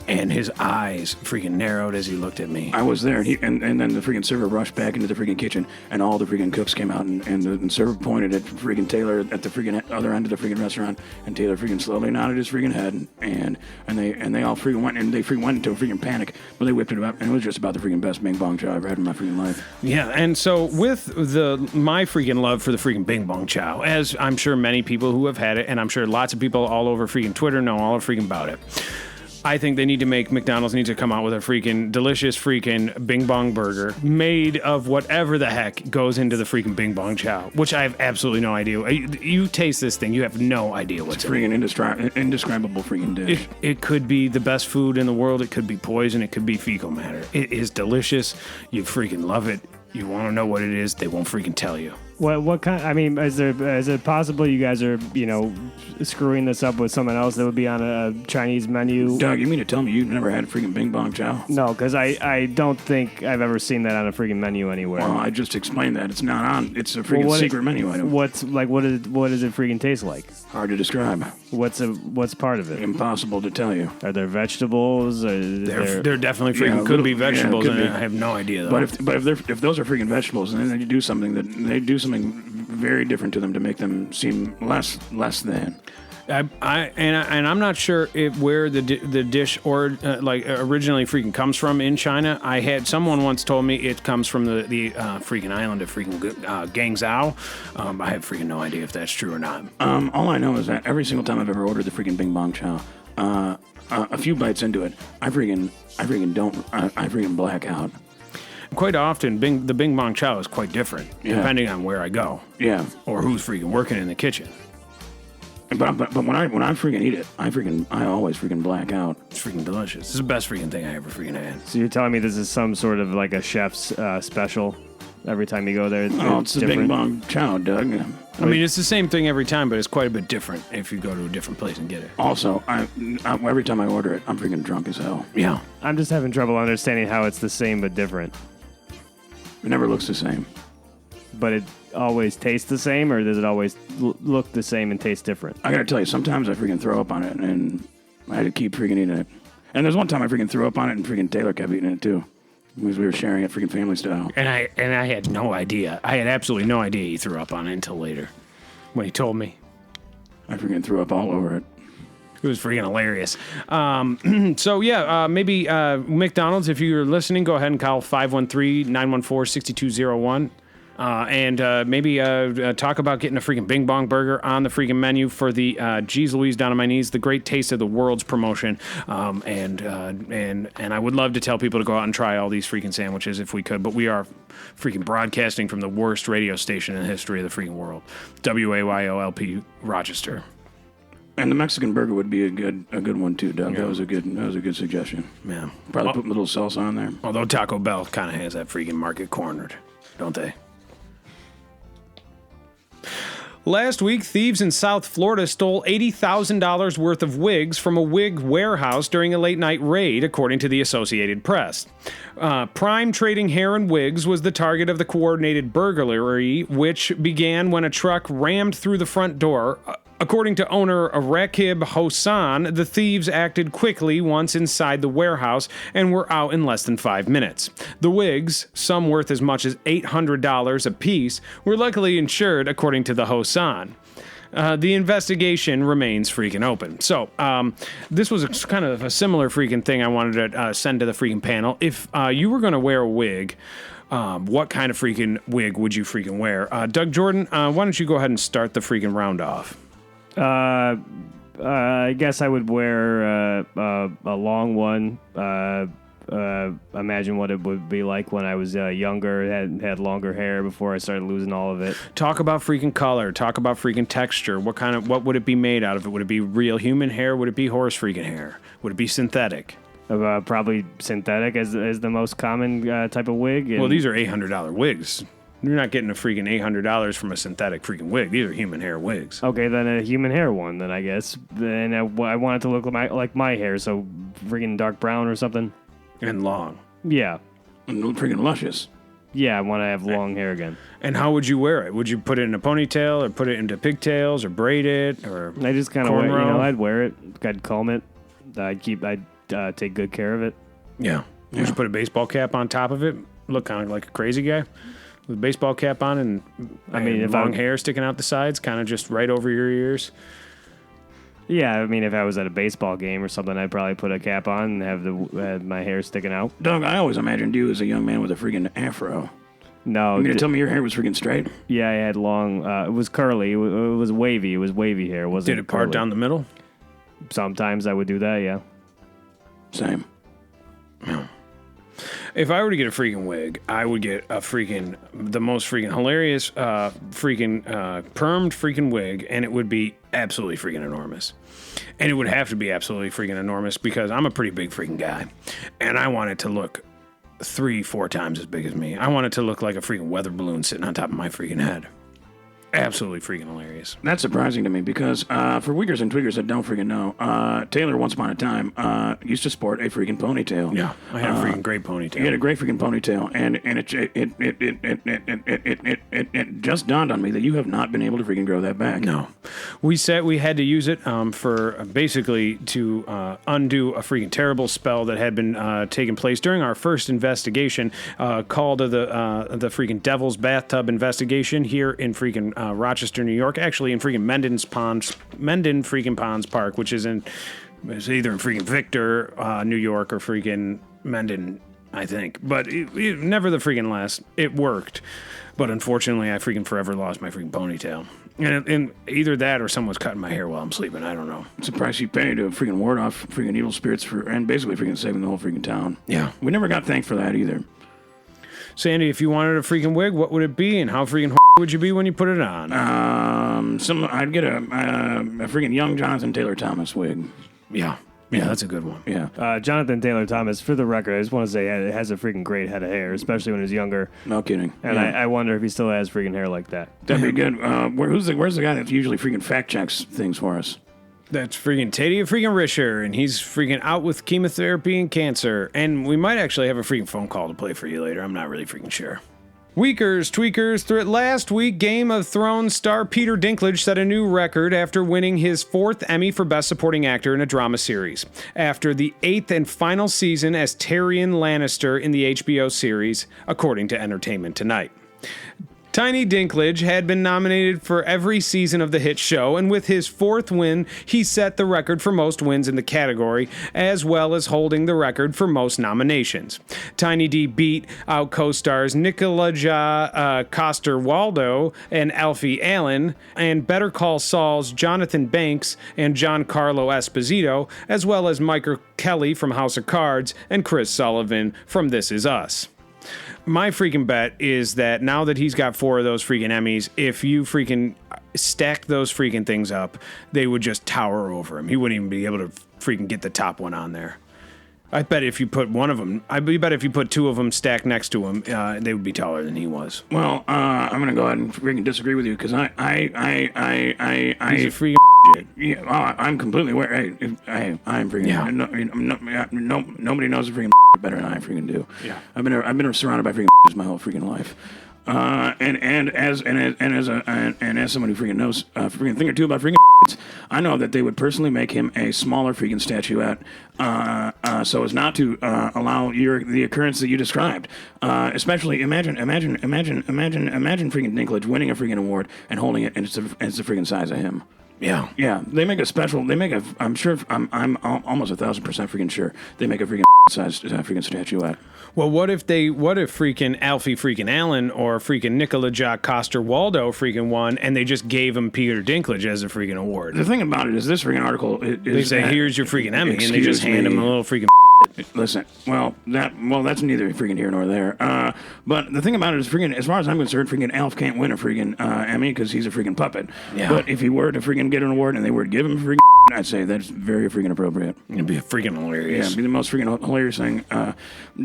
And his eyes freaking narrowed as he looked at me. I was there, and then the freaking server rushed back into the freaking kitchen, and all the freaking cooks came out, and the server pointed at freaking Taylor at the freaking other end of the freaking restaurant, and Taylor freaking slowly nodded his freaking head, and they all freaking went into a freaking panic, but they whipped it up, and it was just about the freaking best Bing Bong Chow I've ever had in my freaking life. Yeah, and so with my freaking love for the freaking Bing Bong Chow, as I'm sure many people who have had it, and I'm sure lots of people all over freaking Twitter know all freaking about it. I think McDonald's needs to come out with a freaking delicious freaking Bing Bong burger made of whatever the heck goes into the freaking Bing Bong Chow, which I have absolutely no idea. You taste this thing, you have no idea what's in it. It's a freaking indescribable freaking dish. It could be the best food in the world. It could be poison. It could be fecal matter. It is delicious. You freaking love it. You want to know what it is, they won't freaking tell you. What kind? I mean, is it possible you guys are, screwing this up with someone else that would be on a Chinese menu? Doug, you mean to tell me you've never had a freaking Bing Bong Chow? No, because I don't think I've ever seen that on a freaking menu anywhere. Well, I just explained that. It's not on. It's a freaking secret menu item. What does it freaking taste like? Hard to describe. What's part of it? Impossible to tell you. Are there vegetables? There definitely freaking could be vegetables in it. I have no idea though. But if those are freaking vegetables, then you do something very different to them to make them seem less than. I'm not sure where the dish originally freaking comes from in China. I had someone once told me it comes from the freaking island of freaking Guangzhou. I have freaking no idea if that's true or not. All I know is that every single time I've ever ordered the freaking Bing Bong Chow, a few bites into it, I freaking black out. Quite often, the Bing Bong Chow is quite different, depending on where I go. Yeah. Or who's freaking working in the kitchen. But when I freaking eat it, I always freaking black out. It's freaking delicious. It's the best freaking thing I ever freaking had. So you're telling me this is some sort of like a chef's special? every time you go there. Oh, it's the different. Bing Bong Chow, Doug. I mean, it's the same thing every time, but it's quite a bit different if you go to a different place and get it. Also, every time I order it, I'm freaking drunk as hell. Yeah. I'm just having trouble understanding how it's the same but different. It never looks the same. But it always tastes the same, or does it always look the same and taste different? I gotta tell you, sometimes I freaking throw up on it, and I had to keep freaking eating it. And there's one time I freaking threw up on it, and freaking Taylor kept eating it too, because we were sharing it freaking family style. And I had no idea. I had absolutely no idea he threw up on it until later when he told me. I freaking threw up all over it. It was freaking hilarious. So, yeah, maybe McDonald's, if you're listening, go ahead and call 513-914-6201. And maybe talk about getting a freaking Bing Bong Burger on the freaking menu for the Geez Louise Down on My Knees, the Great Taste of the World's promotion. And I would love to tell people to go out and try all these freaking sandwiches if we could, but we are freaking broadcasting from the worst radio station in the history of the freaking world, WAYO-LP Rochester. And the Mexican burger would be a good one too, Doug. Yeah. That was a good suggestion. Yeah, probably put a little salsa on there. Although Taco Bell kind of has that freaking market cornered, don't they? Last week, thieves in South Florida stole $80,000 worth of wigs from a wig warehouse during a late-night raid, according to the Associated Press. Prime Trading Hair and Wigs was the target of the coordinated burglary, which began when a truck rammed through the front door. According to owner Rakib Hossan, the thieves acted quickly once inside the warehouse and were out in less than 5 minutes. The wigs, some worth as much as $800 apiece, were luckily insured, according to the Hossan. The investigation remains freaking open. So, this was kind of a similar freaking thing I wanted to send to the freaking panel. If you were going to wear a wig, what kind of freaking wig would you freaking wear? Doug Jordan, why don't you go ahead and start the freaking round off? I guess I would wear a long one. Imagine what it would be like when I was younger, had longer hair before I started losing all of it. Talk about freaking color. Talk about freaking texture. What would it be made out of? Would it be real human hair? Would it be horse freaking hair? Would it be synthetic? Probably synthetic as the most common type of wig. Well, these are $800 wigs. You're not getting a freaking $800 from a synthetic freaking wig. These are human hair wigs. Okay, then a human hair one, then I guess. Then I want it to look like my hair, so freaking dark brown or something. And long. Yeah. And freaking luscious. Yeah, I want to have long hair again. And how would you wear it? Would you put it in a ponytail or put it into pigtails or braid it or I just kind of I'd wear it. I'd comb it. I'd take good care of it. Yeah. Would you put a baseball cap on top of it? Look kind of like a crazy guy? With a baseball cap on and if long hair sticking out the sides, kind of just right over your ears. Yeah, I mean, if I was at a baseball game or something, I'd probably put a cap on and have my hair sticking out. Doug, I always imagined you as a young man with a freaking afro. No. You mean to tell me your hair was freaking straight? Yeah, I had long, it was curly. It was wavy. It was wavy hair. It wasn't Did it part curly. down the middle? Sometimes I would do that, yeah. Same. Yeah. If I were to get a freaking wig, I would get the most freaking hilarious permed freaking wig, and it would be absolutely freaking enormous. And it would have to be absolutely freaking enormous because I'm a pretty big freaking guy. And I want it to look 3-4 times as big as me. I want it to look like a freaking weather balloon sitting on top of my freaking head. Absolutely freaking hilarious. That's surprising to me because for wiggers and twiggers that don't freaking know, Taylor once upon a time used to sport a freaking ponytail. Yeah, I had a freaking great ponytail. You had a great freaking ponytail, and it just dawned on me that you have not been able to freaking grow that back. No, we said we had to use it for basically to undo a freaking terrible spell that had been taking place during our first investigation, called the freaking Devil's Bathtub investigation here in freaking Rochester, New York. Actually, in freaking Mendon freaking Ponds Park, which is either in freaking Victor, New York, or freaking Mendon, I think. But it never the freaking last. It worked, but unfortunately, I freaking forever lost my freaking ponytail. And either that or someone's cutting my hair while I'm sleeping. I don't know. It's a price you pay to freaking ward off freaking evil spirits and basically freaking saving the whole freaking town. Yeah, we never got thanked for that either. Sandy, if you wanted a freaking wig, what would it be, and how freaking would you be when you put it on? I'd get a freaking young Jonathan Taylor Thomas wig. Yeah. Yeah, that's a good one. Yeah. Jonathan Taylor Thomas, for the record, I just want to say it has a freaking great head of hair, especially when he was younger. No kidding. And I wonder if he still has freaking hair like that. That'd be good. Where's the guy that usually freaking fact checks things for us? That's freaking Tadia freaking Risher, and he's freaking out with chemotherapy and cancer. And we might actually have a freaking phone call to play for you later. I'm not really freaking sure. Weakers, tweakers, last week, Game of Thrones star Peter Dinklage set a new record after winning his 4th Emmy for Best Supporting Actor in a Drama Series. After the 8th and final season as Tyrion Lannister in the HBO series, according to Entertainment Tonight. Tiny Dinklage had been nominated for every season of the hit show, and with his 4th win, he set the record for most wins in the category, as well as holding the record for most nominations. Tiny D beat out co-stars Dinklage, Coster-Waldau, and Alfie Allen, and Better Call Saul's Jonathan Banks and Giancarlo Esposito, as well as Michael Kelly from House of Cards and Chris Sullivan from This Is Us. My freaking bet is that now that he's got 4 of those freaking Emmys, if you freaking stacked those freaking things up, they would just tower over him. He wouldn't even be able to freaking get the top one on there. I bet if you put one of them, I bet if you put 2 of them stacked next to him, they would be taller than he was. Well, I'm gonna go ahead and freaking disagree with you because He's a freaking shit. Yeah, I'm completely aware. Hey, I'm freaking. Yeah. Nobody knows the freaking better than I freaking do. Yeah. I've been surrounded by freaking my whole freaking life. And as someone who freaking knows a freaking thing or two about freaking, I know that they would personally make him a smaller freaking statuette, so as not to allow the occurrence that you described. Especially imagine freaking Dinklage winning a freaking award and holding it, and it's the freaking size of him. Yeah. Yeah, I'm sure, I'm almost 1,000% freaking sure they make a freaking sized freaking statuette. Well, what if freaking Alfie freaking Allen or freaking Dinklage Coster-Waldau freaking won, and they just gave him Peter Dinklage as a freaking award? The thing about it is this freaking article they say, here's your freaking Emmy, and they just hand him a little freaking. Listen, that's neither freaking here nor there. But the thing about it is, freaking, as far as I'm concerned, freaking Alf can't win a freaking Emmy because he's a freaking puppet. Yeah. But if he were to freaking get an award and they were to give him freaking, I'd say that's very freaking appropriate. It'd be freaking hilarious. Yeah, it'd be the most freaking hilarious thing.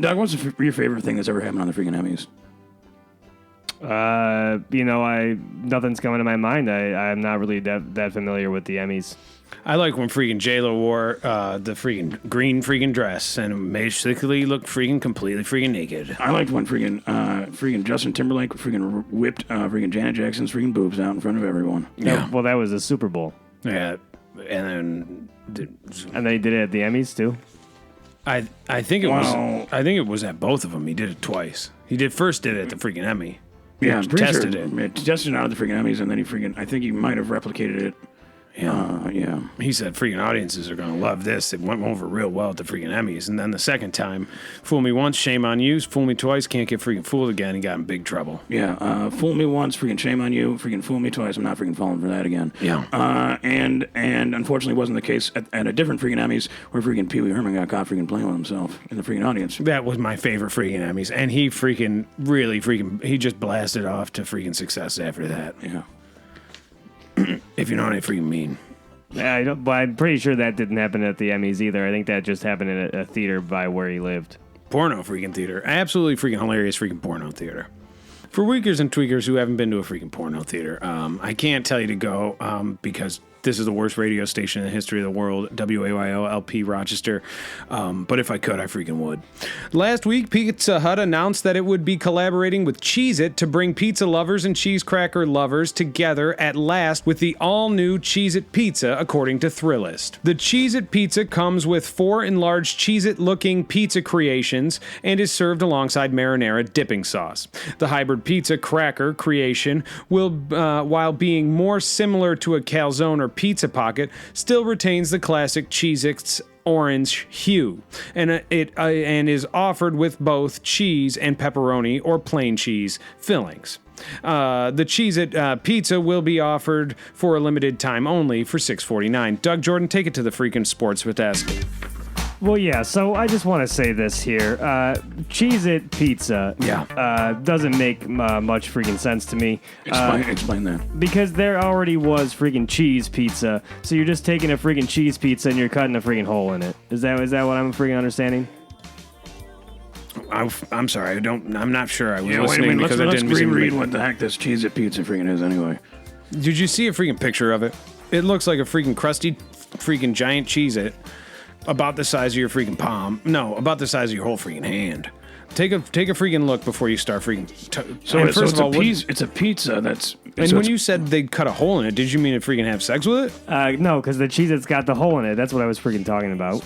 Doug, what's your favorite thing that's ever happened on the freaking Emmys? Nothing's coming to my mind. I'm not really that familiar with the Emmys. I like when freaking J-Lo wore the freaking green freaking dress and basically looked freaking completely freaking naked. I liked when freaking Justin Timberlake freaking whipped freaking Janet Jackson's freaking boobs out in front of everyone. Yeah. Well, that was the Super Bowl. Yeah. And they did it at the Emmys too. I think it was at both of them. He did it twice. He first did it at the freaking Emmy. Yeah, tested it. it. Tested it out of the freaking Emmys, and then I think he might have replicated it. Yeah. He said freaking audiences are going to love this. It went over real well at the freaking Emmys. And then the second time, fool me once, shame on you. Fool me twice, can't get freaking fooled again. He got in big trouble. Yeah. Fool me once, freaking shame on you. Freaking fool me twice, I'm not freaking falling for that again. Yeah. And unfortunately wasn't the case at a different freaking Emmys where freaking Pee Wee Herman got caught freaking playing with himself in the freaking audience. That was my favorite freaking Emmys. And he freaking really freaking, he just blasted off to freaking success after that. Yeah. If you know what I freaking mean. Yeah, but I'm pretty sure that didn't happen at the Emmys either. I think that just happened in a theater by where he lived. Porno freaking theater. Absolutely freaking hilarious freaking porno theater. For weakers and tweakers who haven't been to a freaking porno theater, I can't tell you to go because this is the worst radio station in the history of the world, WAYO LP Rochester. But if I could, I freaking would. Last week, Pizza Hut announced that it would be collaborating with Cheez-It to bring pizza lovers and cheese cracker lovers together at last with the all-new Cheez-It pizza, according to Thrillist. The Cheez-It pizza comes with 4 enlarged Cheez-It-looking pizza creations and is served alongside marinara dipping sauce. The hybrid pizza cracker creation will, while being more similar to a calzone or pizza pocket, still retains the classic Cheez-Its orange hue, and and is offered with both cheese and pepperoni or plain cheese fillings. The Cheez-It pizza will be offered for a limited time only for $6.49. Doug Jordan, take it to the freaking sports desk. Well, yeah, so I just want to say this here. Cheez-It pizza doesn't make much freaking sense to me. Explain that. Because there already was freaking cheese pizza, so you're just taking a freaking cheese pizza and you're cutting a freaking hole in it. Is that what I'm freaking understanding? I'm sorry. I'm not sure. I was Yeah, listening because I let's didn't reread what the heck this Cheez-It pizza freaking is anyway. Did you see a freaking picture of it? It looks like a freaking crusty, freaking giant Cheez-It, about the size of your freaking palm. No, about the size of your whole freaking hand. Take a freaking look before you start freaking. It's a pizza that's. And when you said they'd cut a hole in it, did you mean to freaking have sex with it? No, because the Cheez-It's got the hole in it. That's what I was freaking talking about.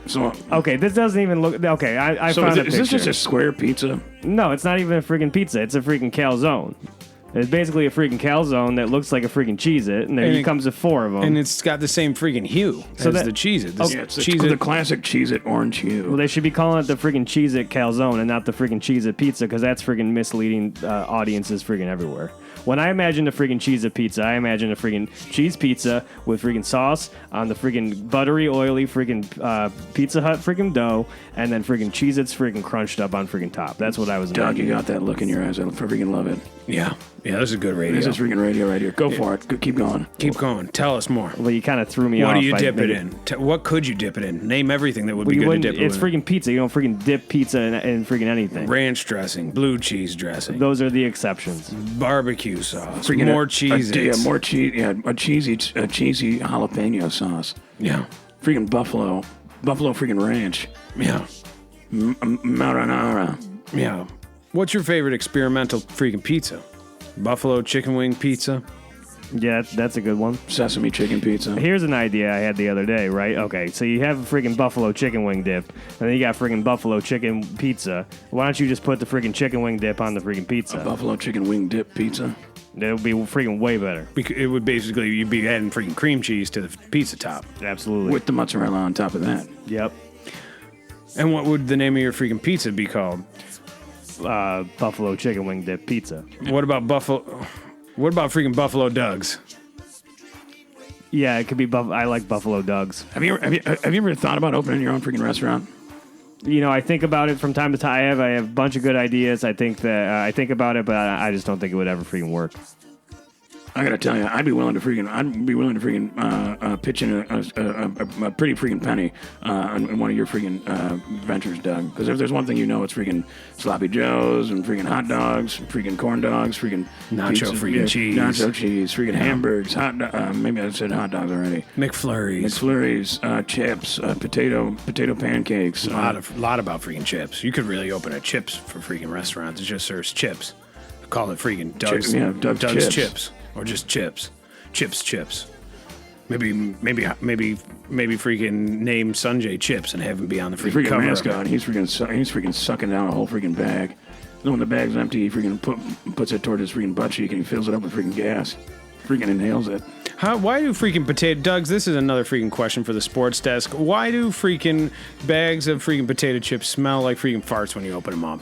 So okay, this doesn't even look. Okay, I found a picture. Is this just a square pizza? No, it's not even a freaking pizza. It's a freaking calzone. It's basically a freaking calzone that looks like a freaking Cheez-It, and there comes with 4 of them. And it's got the same freaking hue as the Cheez-It. It's the classic Cheez-It orange hue. Well, they should be calling it the freaking Cheez-It calzone and not the freaking Cheez-It pizza, because that's freaking misleading audiences freaking everywhere. When I imagine a freaking Cheez-It pizza, I imagine a freaking cheese pizza with freaking sauce on the freaking buttery, oily freaking Pizza Hut freaking dough, and then freaking Cheez-Its freaking crunched up on freaking top. That's what I was imagining. Doug, you got that look in your eyes. I freaking love it. Yeah, this is good radio. This is freaking radio right here. Go for it. Keep going. Keep going. Tell us more. Well, you kind of threw me off. What do you dip it in? What could you dip it in? Name everything that would be good to dip it in. It's freaking pizza. You don't freaking dip pizza in freaking anything. Ranch dressing, blue cheese dressing. Those are the exceptions. Barbecue sauce. More cheese. More cheese. Yeah, a cheesy jalapeno sauce. Yeah. Freaking buffalo freaking ranch. Yeah. Marinara. Yeah. What's your favorite experimental freaking pizza? Buffalo chicken wing pizza? Yeah, that's a good one. Sesame chicken pizza. Here's an idea I had the other day, right? Okay, so you have a freaking buffalo chicken wing dip, and then you got freaking buffalo chicken pizza. Why don't you just put the freaking chicken wing dip on the freaking pizza? A buffalo chicken wing dip pizza? That would be freaking way better. It would basically, you'd be adding freaking cream cheese to the pizza top. Absolutely. With the mozzarella on top of that. Yep. And what would the name of your freaking pizza be called? Buffalo chicken wing dip pizza. What about freaking Buffalo Doug's? Yeah, it could be. I like Buffalo Doug's. Have you ever thought about opening your own freaking restaurant? You know, I think about it from time to time. I have a bunch of good ideas. I think about it, but I just don't think it would ever freaking work. I gotta tell you, I'd be willing to freaking pitch in a pretty freaking penny in one of your freaking ventures, Doug. Because if there's one thing you know, it's freaking sloppy joes and freaking hot dogs, freaking corn dogs, freaking nacho pizza, freaking cheese, nacho cheese, freaking hamburgers, maybe I said hot dogs already. McFlurries, chips, potato pancakes. A lot about freaking chips. You could really open a chips for freaking restaurants. It just serves chips. Call it freaking Doug's chips. Or just chips. Chips. Maybe freaking name Sanjay Chips and have him be on the freaking cover mascot. He's freaking sucking down a whole freaking bag. Then when the bag's empty, he freaking puts it toward his freaking butt cheek and he fills it up with freaking gas. Freaking inhales it. Why do freaking Doug's, this is another freaking question for the sports desk. Why do freaking bags of freaking potato chips smell like freaking farts when you open them up?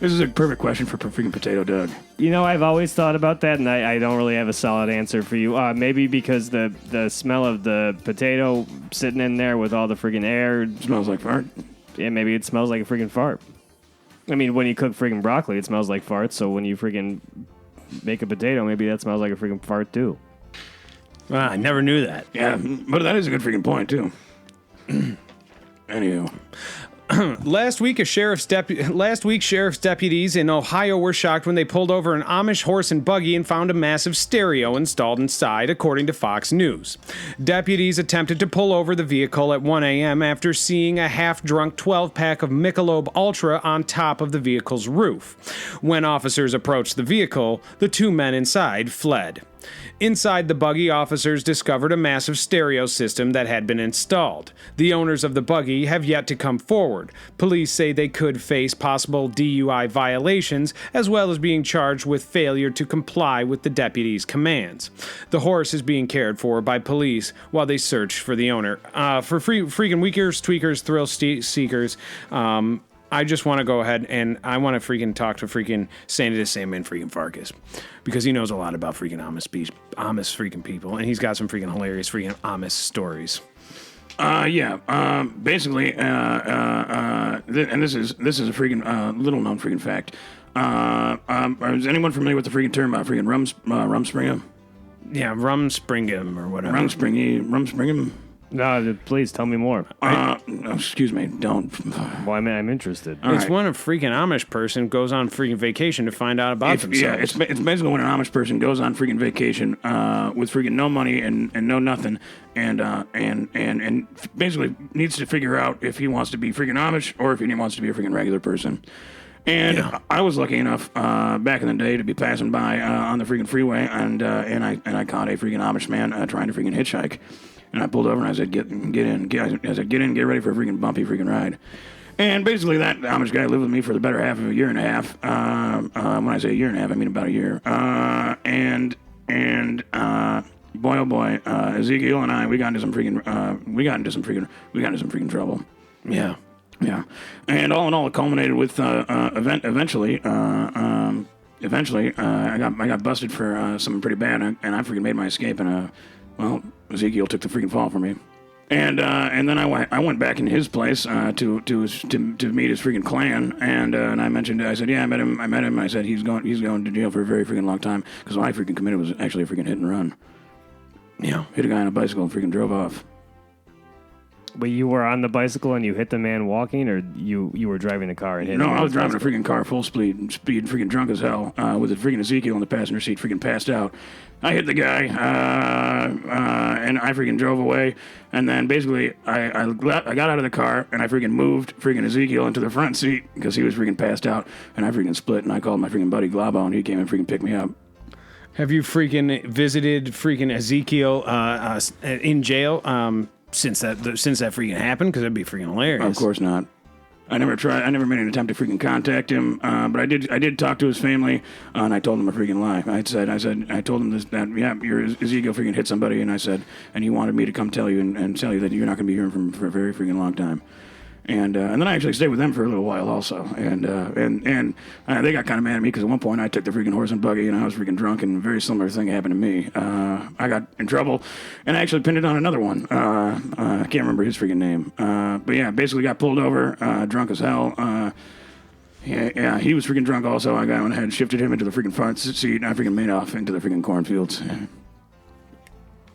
This is a perfect question for freaking Potato Doug. You know, I've always thought about that, and I don't really have a solid answer for you. Maybe because the smell of the potato sitting in there with all the freaking air. Smells like fart? Yeah, maybe it smells like a freaking fart. I mean, when you cook freaking broccoli, it smells like farts, so when you freaking make a potato, maybe that smells like a freaking fart, too. I never knew that. Yeah, but that is a good freaking point, too. Anywho. Last week, sheriff's deputies in Ohio were shocked when they pulled over an Amish horse and buggy and found a massive stereo installed inside, according to Fox News. Deputies attempted to pull over the vehicle at 1 a.m. after seeing a half-drunk 12-pack of Michelob Ultra on top of the vehicle's roof. When officers approached the vehicle, the 2 men inside fled. Inside the buggy, officers discovered a massive stereo system that had been installed. The owners of the buggy have yet to come forward. Police say they could face possible DUI violations, as well as being charged with failure to comply with the deputies' commands. The horse is being cared for by police while they search for the owner. For freaking weakers, tweakers, thrill seekers, I just want to go ahead and I want to freaking talk to freaking Sandy the Sandman freaking Farkas, because he knows a lot about freaking Amish freaking people, and he's got some freaking hilarious freaking Amish stories. Basically, and this is a freaking little known freaking fact. Is anyone familiar with the freaking term freaking rumspringa? Yeah, rumspringa or whatever. Rumspringa? No, please tell me more. Excuse me, don't. Well, I'm interested. It's when a freaking Amish person goes on freaking vacation to find out about themselves. Yeah, it's basically when an Amish person goes on freaking vacation with freaking no money and no nothing, and basically needs to figure out if he wants to be freaking Amish or if he wants to be a freaking regular person. And I was lucky enough back in the day to be passing by on the freaking freeway, and I caught a freaking Amish man trying to freaking hitchhike. And I pulled over and I said, get in. I said, get in, get ready for a freaking bumpy freaking ride. And basically that Amish guy lived with me for the better half of a year and a half. When I say a year and a half, I mean about a year. Boy, oh boy, Ezekiel and I, we got into some freaking trouble. Yeah. Yeah. And all in all, it culminated with, eventually, I got busted for something pretty bad, and I freaking made my escape, and Ezekiel took the freaking fall for me, and then I went back in his place to meet his freaking clan, and I mentioned, I said, yeah, I met him. I said he's going to jail for a very freaking long time because what I freaking committed was actually a freaking hit and run. Yeah, hit a guy on a bicycle and freaking drove off. But you were on the bicycle and you hit the man walking, or you were driving the car and hit him? No, I was driving a freaking car full speed, freaking drunk as hell, with a freaking Ezekiel in the passenger seat, freaking passed out. I hit the guy, and I freaking drove away. And then basically, I got out of the car and I freaking moved freaking Ezekiel into the front seat because he was freaking passed out. And I freaking split and I called my freaking buddy Glabo and he came and freaking picked me up. Have you freaking visited freaking Ezekiel in jail? Since that freaking happened, because that'd be freaking hilarious. Of course not. I never made an attempt to freaking contact him, but I did talk to his family, and I told him a freaking lie. I told him that your Ezekiel freaking hit somebody, and he wanted me to come tell you and tell you that you're not going to be hearing from him for a very freaking long time. And then I actually stayed with them for a little while also, and they got kind of mad at me because at one point I took the freaking horse and buggy and I was freaking drunk, and a very similar thing happened to me. I got in trouble, and I actually pinned it on another one. I can't remember his freaking name, but yeah, basically got pulled over, drunk as hell. Yeah, he was freaking drunk also. I went ahead and shifted him into the freaking front seat, and I freaking made off into the freaking cornfields.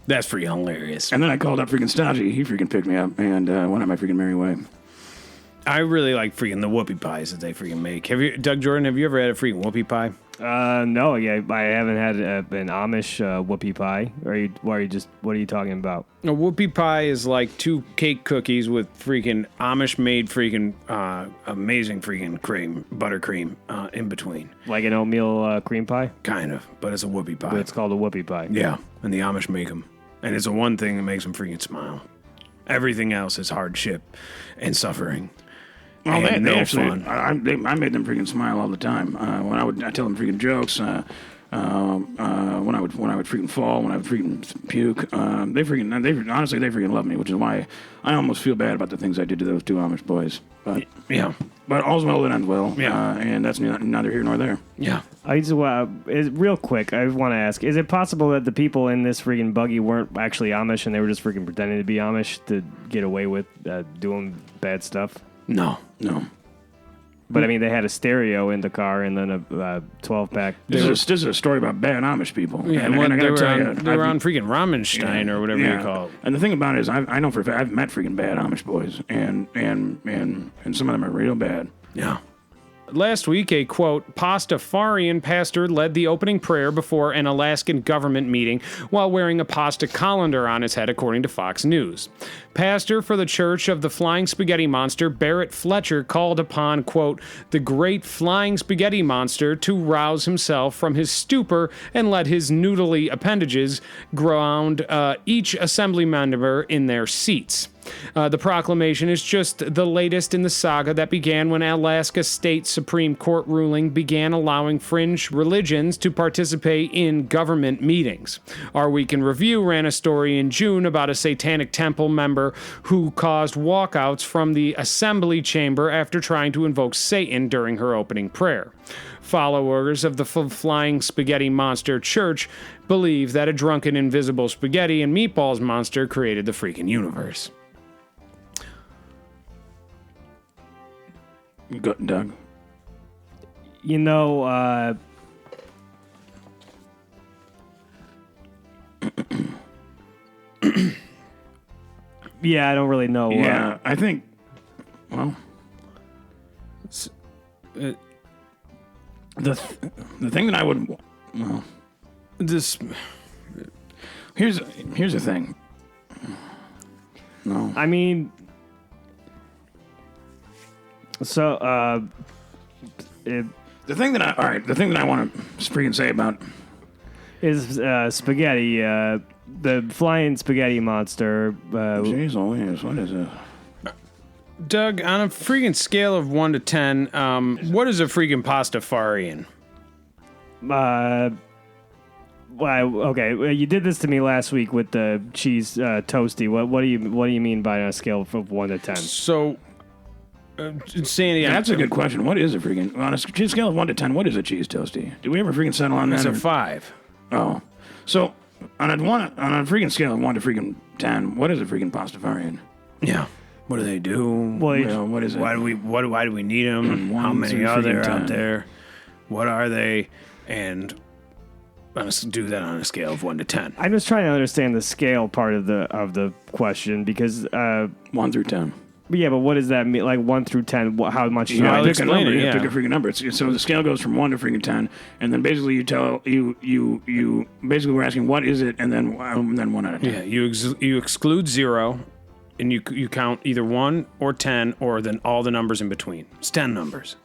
That's freaking hilarious. And then I called up freaking Stodgy. He freaking picked me up and went on my freaking merry way. I really like freaking the whoopie pies that they freaking make. Doug Jordan, have you ever had a freaking whoopie pie? No, yeah, I haven't had an Amish whoopie pie. What are you talking about? A whoopie pie is like 2 cake cookies with freaking Amish made freaking amazing freaking buttercream in between. Like an oatmeal cream pie? Kind of, but it's a whoopie pie. But it's called a whoopie pie. Yeah, and the Amish make them. And it's the one thing that makes them freaking smile. Everything else is hardship and suffering. Well, they actually, fun. I made them freaking smile all the time. When I tell them freaking jokes, when I would freaking fall, when I would freaking puke, they freaking love me, which is why I almost feel bad about the things I did to those 2 Amish boys. But yeah, but all's well that ends well. Yeah, and that's neither here nor there. Yeah. Real quick, I want to ask: is it possible that the people in this freaking buggy weren't actually Amish and they were just freaking pretending to be Amish to get away with doing bad stuff? No. But I mean, they had a stereo in the car and then a 12-pack. This is a story about bad Amish people. Yeah, and I gotta tell you, they were on freaking Ramenstein or whatever you call it. And the thing about it is, I know for a fact I've met freaking bad Amish boys, and some of them are real bad. Yeah. Last week, a, quote, Pastafarian pastor led the opening prayer before an Alaskan government meeting while wearing a pasta colander on his head, according to Fox News. Pastor for the Church of the Flying Spaghetti Monster, Barrett Fletcher, called upon, quote, the great flying spaghetti monster to rouse himself from his stupor and let his noodly appendages ground each assembly member in their seats. The proclamation is just the latest in the saga that began when Alaska State Supreme Court ruling began allowing fringe religions to participate in government meetings. Our Week in Review ran a story in June about a Satanic Temple member who caused walkouts from the assembly chamber after trying to invoke Satan during her opening prayer. Followers of the Flying Spaghetti Monster Church believe that a drunken invisible spaghetti and meatballs monster created the freaking universe. Go, Doug. You know, yeah, I don't really know. Yeah, I think. Well, the thing that I would. Well, This. here's the thing. No. I mean, so The thing that I want to freaking say about is spaghetti. The flying spaghetti monster. Jeez Louise, what is it? Doug, on a freaking scale of 1 to 10, what is a freaking pastafarian? Okay, you did this to me last week with the cheese toasty. What do you mean by a scale from 1 to 10? So, Sandy, That's a good question. What is a freaking on a scale of 1 to 10? What is a cheese toasty? Do we ever freaking settle on that? It's a or- 5. Oh, so on a freaking scale of 1 to freaking 10, what is a freaking pastafarian? Yeah. What do they do? Well, You know, what is it? Why do we need them? How One many through are there freaking out 10. there? What are they? And let's do that on a scale of 1 to 10. I'm just trying to understand the scale part of the question because 1 through 10. yeah, but what does that mean? Like 1 through 10, how much? You I'll pick a explain number. it, You yeah. pick a freaking number. So the scale goes from 1 to freaking 10, and then basically you basically we're asking what is it, and then 1 out of 10. Yeah, you exclude 0, and you count either 1 or 10 or then all the numbers in between. It's 10 numbers.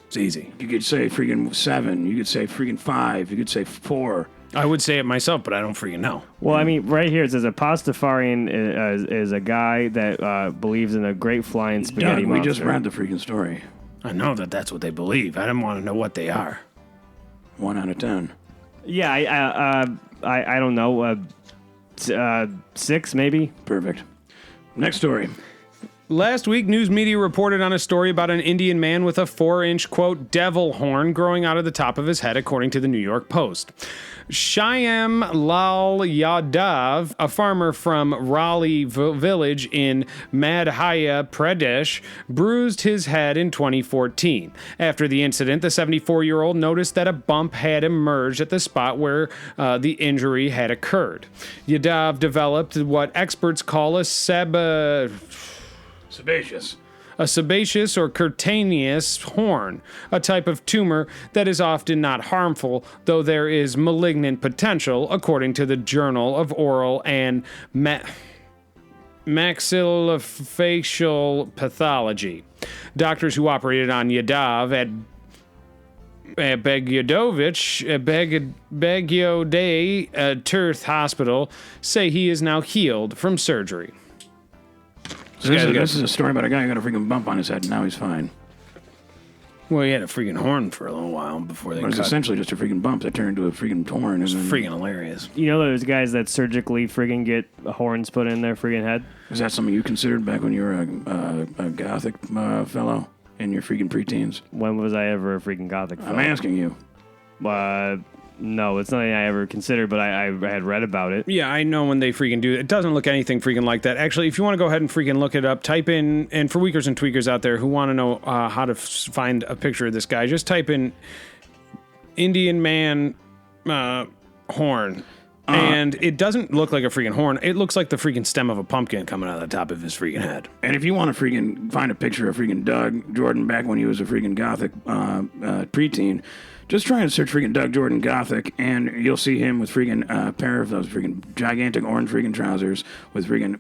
It's easy. You could say freaking 7. You could say freaking 5. You could say 4. I would say it myself, but I don't freaking know. Well, I mean, right here it says a pastafarian is a guy that believes in a great flying spaghetti Doug, we monster. just read the freaking story. I know that that's what they believe. I don't want to know what they are. 1 out of 10. Yeah, I don't know. 6 maybe. Perfect. Next story. Last week, news media reported on a story about an Indian man with a 4-inch, quote, devil horn growing out of the top of his head, according to the New York Post. Shyam Lal Yadav, a farmer from Raleigh village in Madhya Pradesh, bruised his head in 2014. After the incident, the 74-year-old noticed that a bump had emerged at the spot where the injury had occurred. Yadav developed what experts call a sebaceous or cutaneous horn, a type of tumor that is often not harmful, though there is malignant potential, according to the Journal of Oral and Maxillofacial Pathology. Doctors who operated on Yadav at Begyoday Tirth Hospital say he is now healed from surgery. So this is a story about a guy who got a freaking bump on his head, and now he's fine. Well, he had a freaking horn for a little while before they But it's cut. essentially just a freaking bump that turned into a freaking horn. It's And then, freaking hilarious. You know those guys that surgically friggin' get horns put in their friggin' head? is that something you considered back when you were a gothic fellow in your freaking preteens? When was I ever a freaking gothic I'm fellow? asking you. No, it's nothing I ever considered, but I had read about it. Yeah, I know when they freaking do it. It doesn't look anything freaking like that. Actually, if you want to go ahead and freaking look it up, type in, and for weakers and tweakers out there who want to know how to find a picture of this guy, just type in Indian man horn. And it doesn't look like a freaking horn. It looks like the freaking stem of a pumpkin coming out of the top of his freaking head. And if you want to freaking find a picture of freaking Doug Jordan back when he was a freaking gothic preteen, just try and search freaking Doug Jordan Gothic, and you'll see him with freaking a pair of those freaking gigantic orange freaking trousers with freaking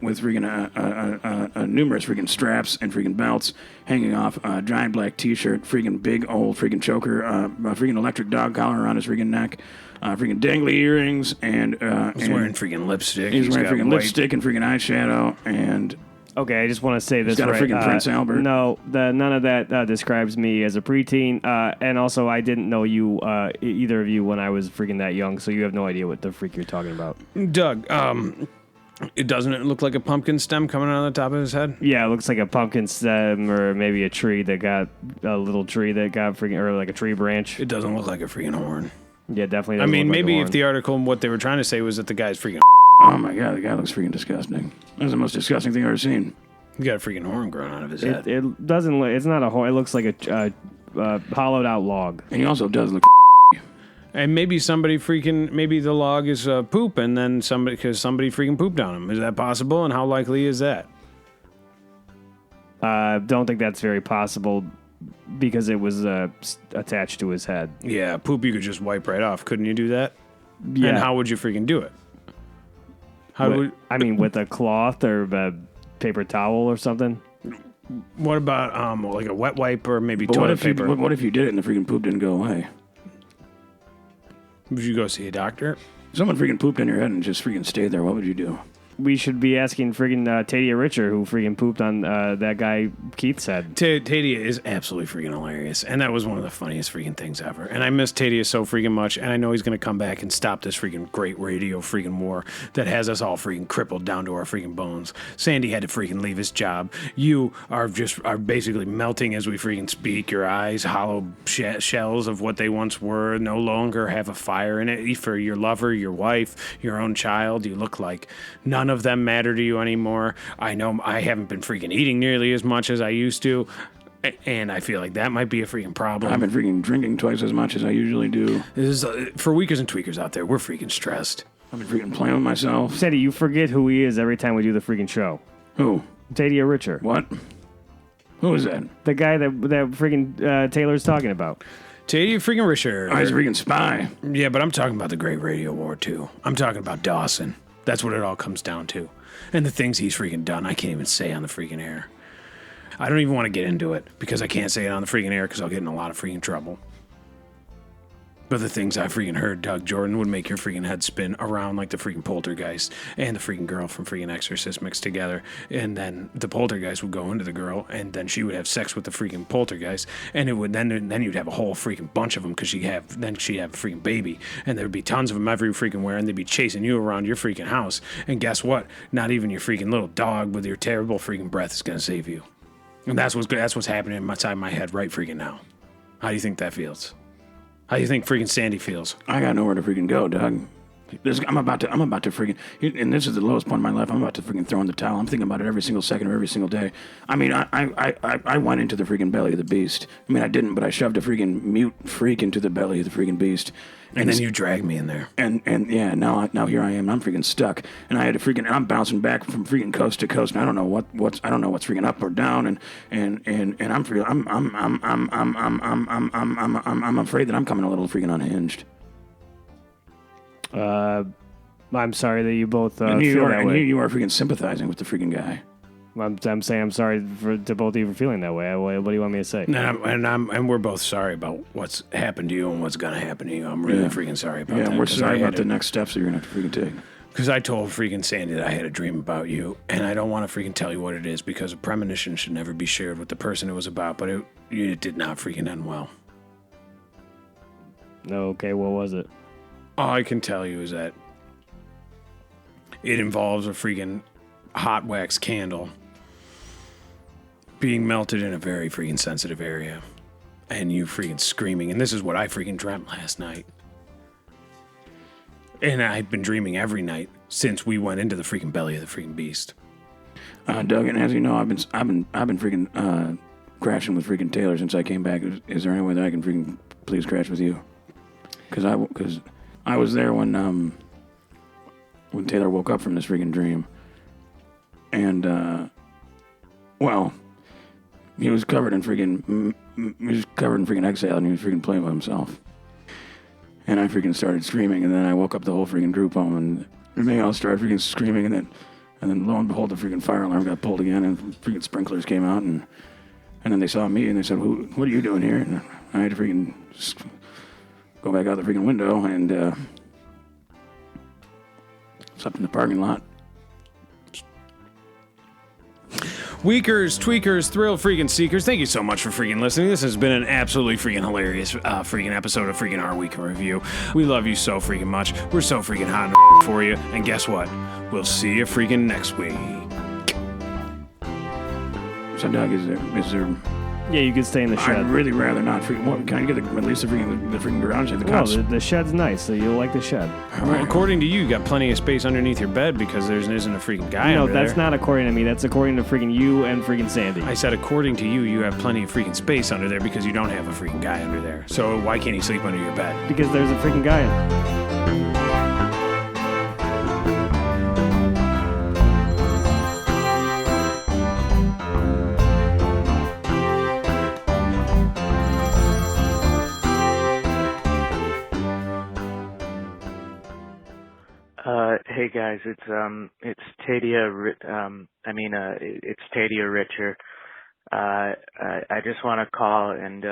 numerous freaking straps and freaking belts hanging off a giant black T-shirt, freaking big old freaking choker, a freaking electric dog collar around his freaking neck, freaking dangly earrings, and He's wearing freaking lipstick. he's wearing got freaking white- lipstick and freaking eyeshadow, and Okay, I just want to say this got a right. freaking Prince Albert. No, none of that describes me as a preteen. And also, I didn't know you, either of you, when I was freaking that young, so you have no idea what the freak you're talking about. Doug, it doesn't look like a pumpkin stem coming out of the top of his head? Yeah, it looks like a pumpkin stem or maybe a tree that got a little tree that got freaking, or like a tree branch. It doesn't look like a freaking horn. Yeah, definitely. I doesn't mean, look like a maybe if horn. the article, what they were trying to say was that the guy's freaking. oh my god, the guy looks freaking disgusting. That's the most disgusting thing I've ever seen. He got a freaking horn growing out of his head. It doesn't look. It's not a horn. It looks like a hollowed out log. And he also does look. And maybe maybe the log is poop, and then somebody freaking pooped on him. Is that possible? And how likely is that? Don't think that's very possible because it was attached to his head. Yeah, poop you could just wipe right off. Couldn't you do that? Yeah. And how would you freaking do it? With a cloth or a paper towel or something. What about like a wet wipe or maybe But toilet paper? what if you did it and the freaking poop didn't go away? Would you go see a doctor? Someone freaking pooped on your head and just freaking stayed there. What would you do? We should be asking freaking Tadia Richer, who freaking pooped on that guy Keith's head. Tadia is absolutely freaking hilarious, and that was one of the funniest freaking things ever. And I miss Tadia so freaking much, and I know he's going to come back and stop this freaking great radio freaking war that has us all freaking crippled down to our freaking bones. Sandy had to freaking leave his job. You are basically melting as we freaking speak. Your eyes, hollow shells of what they once were, no longer have a fire in it. For your lover, your wife, your own child, you look like none of them matter to you anymore. I know I haven't been freaking eating nearly as much as I used to, and I feel like that might be a freaking problem. I've been freaking drinking twice as much as I usually do. This is, for weakers and tweakers out there, we're freaking stressed. I've been freaking playing with myself. Sandy, you forget who he is every time we do the freaking show. Who? Tadia Richer. What? Who is that? The guy that freaking Taylor's talking about. Tadia freaking Richer. Oh, he's a freaking spy. Yeah, but I'm talking about the Great Radio War, too. I'm talking about Dawson. That's what it all comes down to. And the things he's freaking done, I can't even say on the freaking air. I don't even want to get into it because I can't say it on the freaking air because I'll get in a lot of freaking trouble. But the things I freaking heard Doug Jordan would make your freaking head spin around like the freaking poltergeist and the freaking girl from freaking Exorcist mixed together. And then the poltergeist would go into the girl and then she would have sex with the freaking poltergeist. And it would then you'd have a whole freaking bunch of them because she'd have a freaking baby. And there'd be tons of them every freaking where and they'd be chasing you around your freaking house. And guess what? Not even your freaking little dog with your terrible freaking breath is going to save you. And that's what's happening inside my head right freaking now. How do you think that feels? How do you think freaking Sandy feels? I got nowhere to freaking go, Doug. I'm about to freaking, and this is the lowest point in my life. I'm about to freaking throw in the towel. I'm thinking about it every single second of every single day. I mean, I went into the freaking belly of the beast. I mean, I didn't, but I shoved a freaking mute freak into the belly of the freaking beast. And then you dragged me in there. And yeah, now here I am. I'm freaking stuck, and I had to freaking. I'm bouncing back from freaking coast to coast, and I don't know what's freaking up or down, and I'm freaking. I'm afraid that I'm coming a little freaking unhinged. I'm sorry that you both feel that way. You are freaking sympathizing with the freaking guy. I'm saying I'm sorry to both of you for feeling that way. What do you want me to say? And we're both sorry about what's happened to you and what's going to happen to you. I'm really freaking sorry about that. Yeah, we're sorry about the next steps that you're going to have to freaking take. Because I told freaking Sandy that I had a dream about you, and I don't want to freaking tell you what it is because a premonition should never be shared with the person it was about, but it did not freaking end well. Okay, what was it? All I can tell you is that it involves a freaking hot wax candle being melted in a very freaking sensitive area and you freaking screaming. And this is what I freaking dreamt last night. And I've been dreaming every night since we went into the freaking belly of the freaking beast. Doug, and as you know, I've been freaking crashing with freaking Taylor since I came back. Is there any way that I can freaking please crash with you? Because I was there when Taylor woke up from this freaking dream, and he was covered in freaking exhale, and he was freaking playing with himself. And I freaking started screaming, and then I woke up the whole freaking group home, and they all started freaking screaming, and then lo and behold, the freaking fire alarm got pulled again, and freaking sprinklers came out, and then they saw me, and they said, "What are you doing here?" And I had to freaking go back out the freaking window, and slept in the parking lot. Weakers, tweakers, thrill freaking seekers, thank you so much for freaking listening. This has been an absolutely freaking hilarious freaking episode of freaking Our Week in Review. We love you so freaking much. We're so freaking hot in the for you. And guess what? We'll see you freaking next week. So Doug, is there Yeah, you could stay in the shed. I'd really rather not freaking. What, can I get at least the freaking garage and the No, cots? the shed's nice, so you'll like the shed. Well, according to you, you got plenty of space underneath your bed because there isn't a freaking guy No, under that's there. not according to me. That's according to freaking you and freaking Sandy. I said, according to you, you have plenty of freaking space under there because you don't have a freaking guy under there. So why can't he sleep under your bed? Because there's a freaking guy in. Hey guys, it's Tadia. It's Tadia Richer. I just want to call and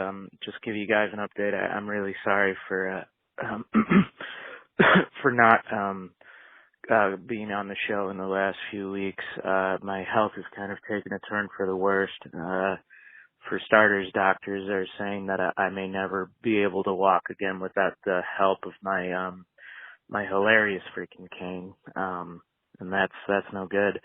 just give you guys an update. I'm really sorry for for not being on the show in the last few weeks. My health has kind of taken a turn for the worst. For starters, doctors are saying that I may never be able to walk again without the help of my hilarious freaking cane, and that's no good.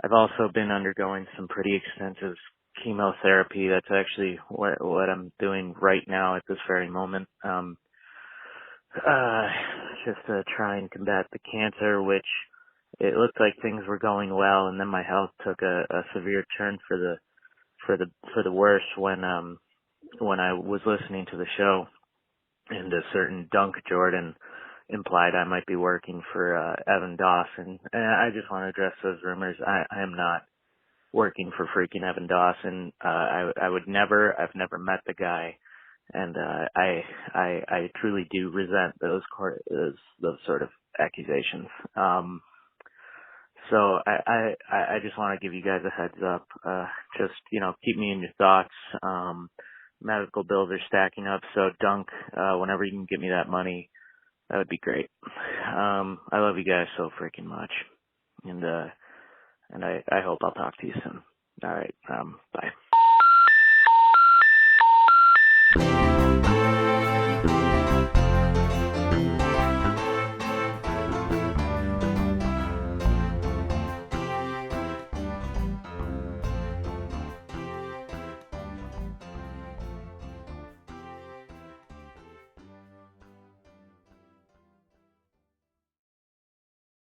I've also been undergoing some pretty extensive chemotherapy. That's actually what I'm doing right now at this very moment, just to try and combat the cancer, which it looked like things were going well, and then my health took a severe turn for the worse when I was listening to the show, and a certain Dunk Jordan implied I might be working for Evan Dawson. And I just want to address those rumors. I am not working for freaking Evan Dawson. I've never met the guy, and I truly do resent those sort of accusations. So I just want to give you guys a heads up. Just, keep me in your thoughts. Medical bills are stacking up, so Dunk, whenever you can get me that money, that would be great. I love you guys so freaking much. And I hope I'll talk to you soon. All right. Bye.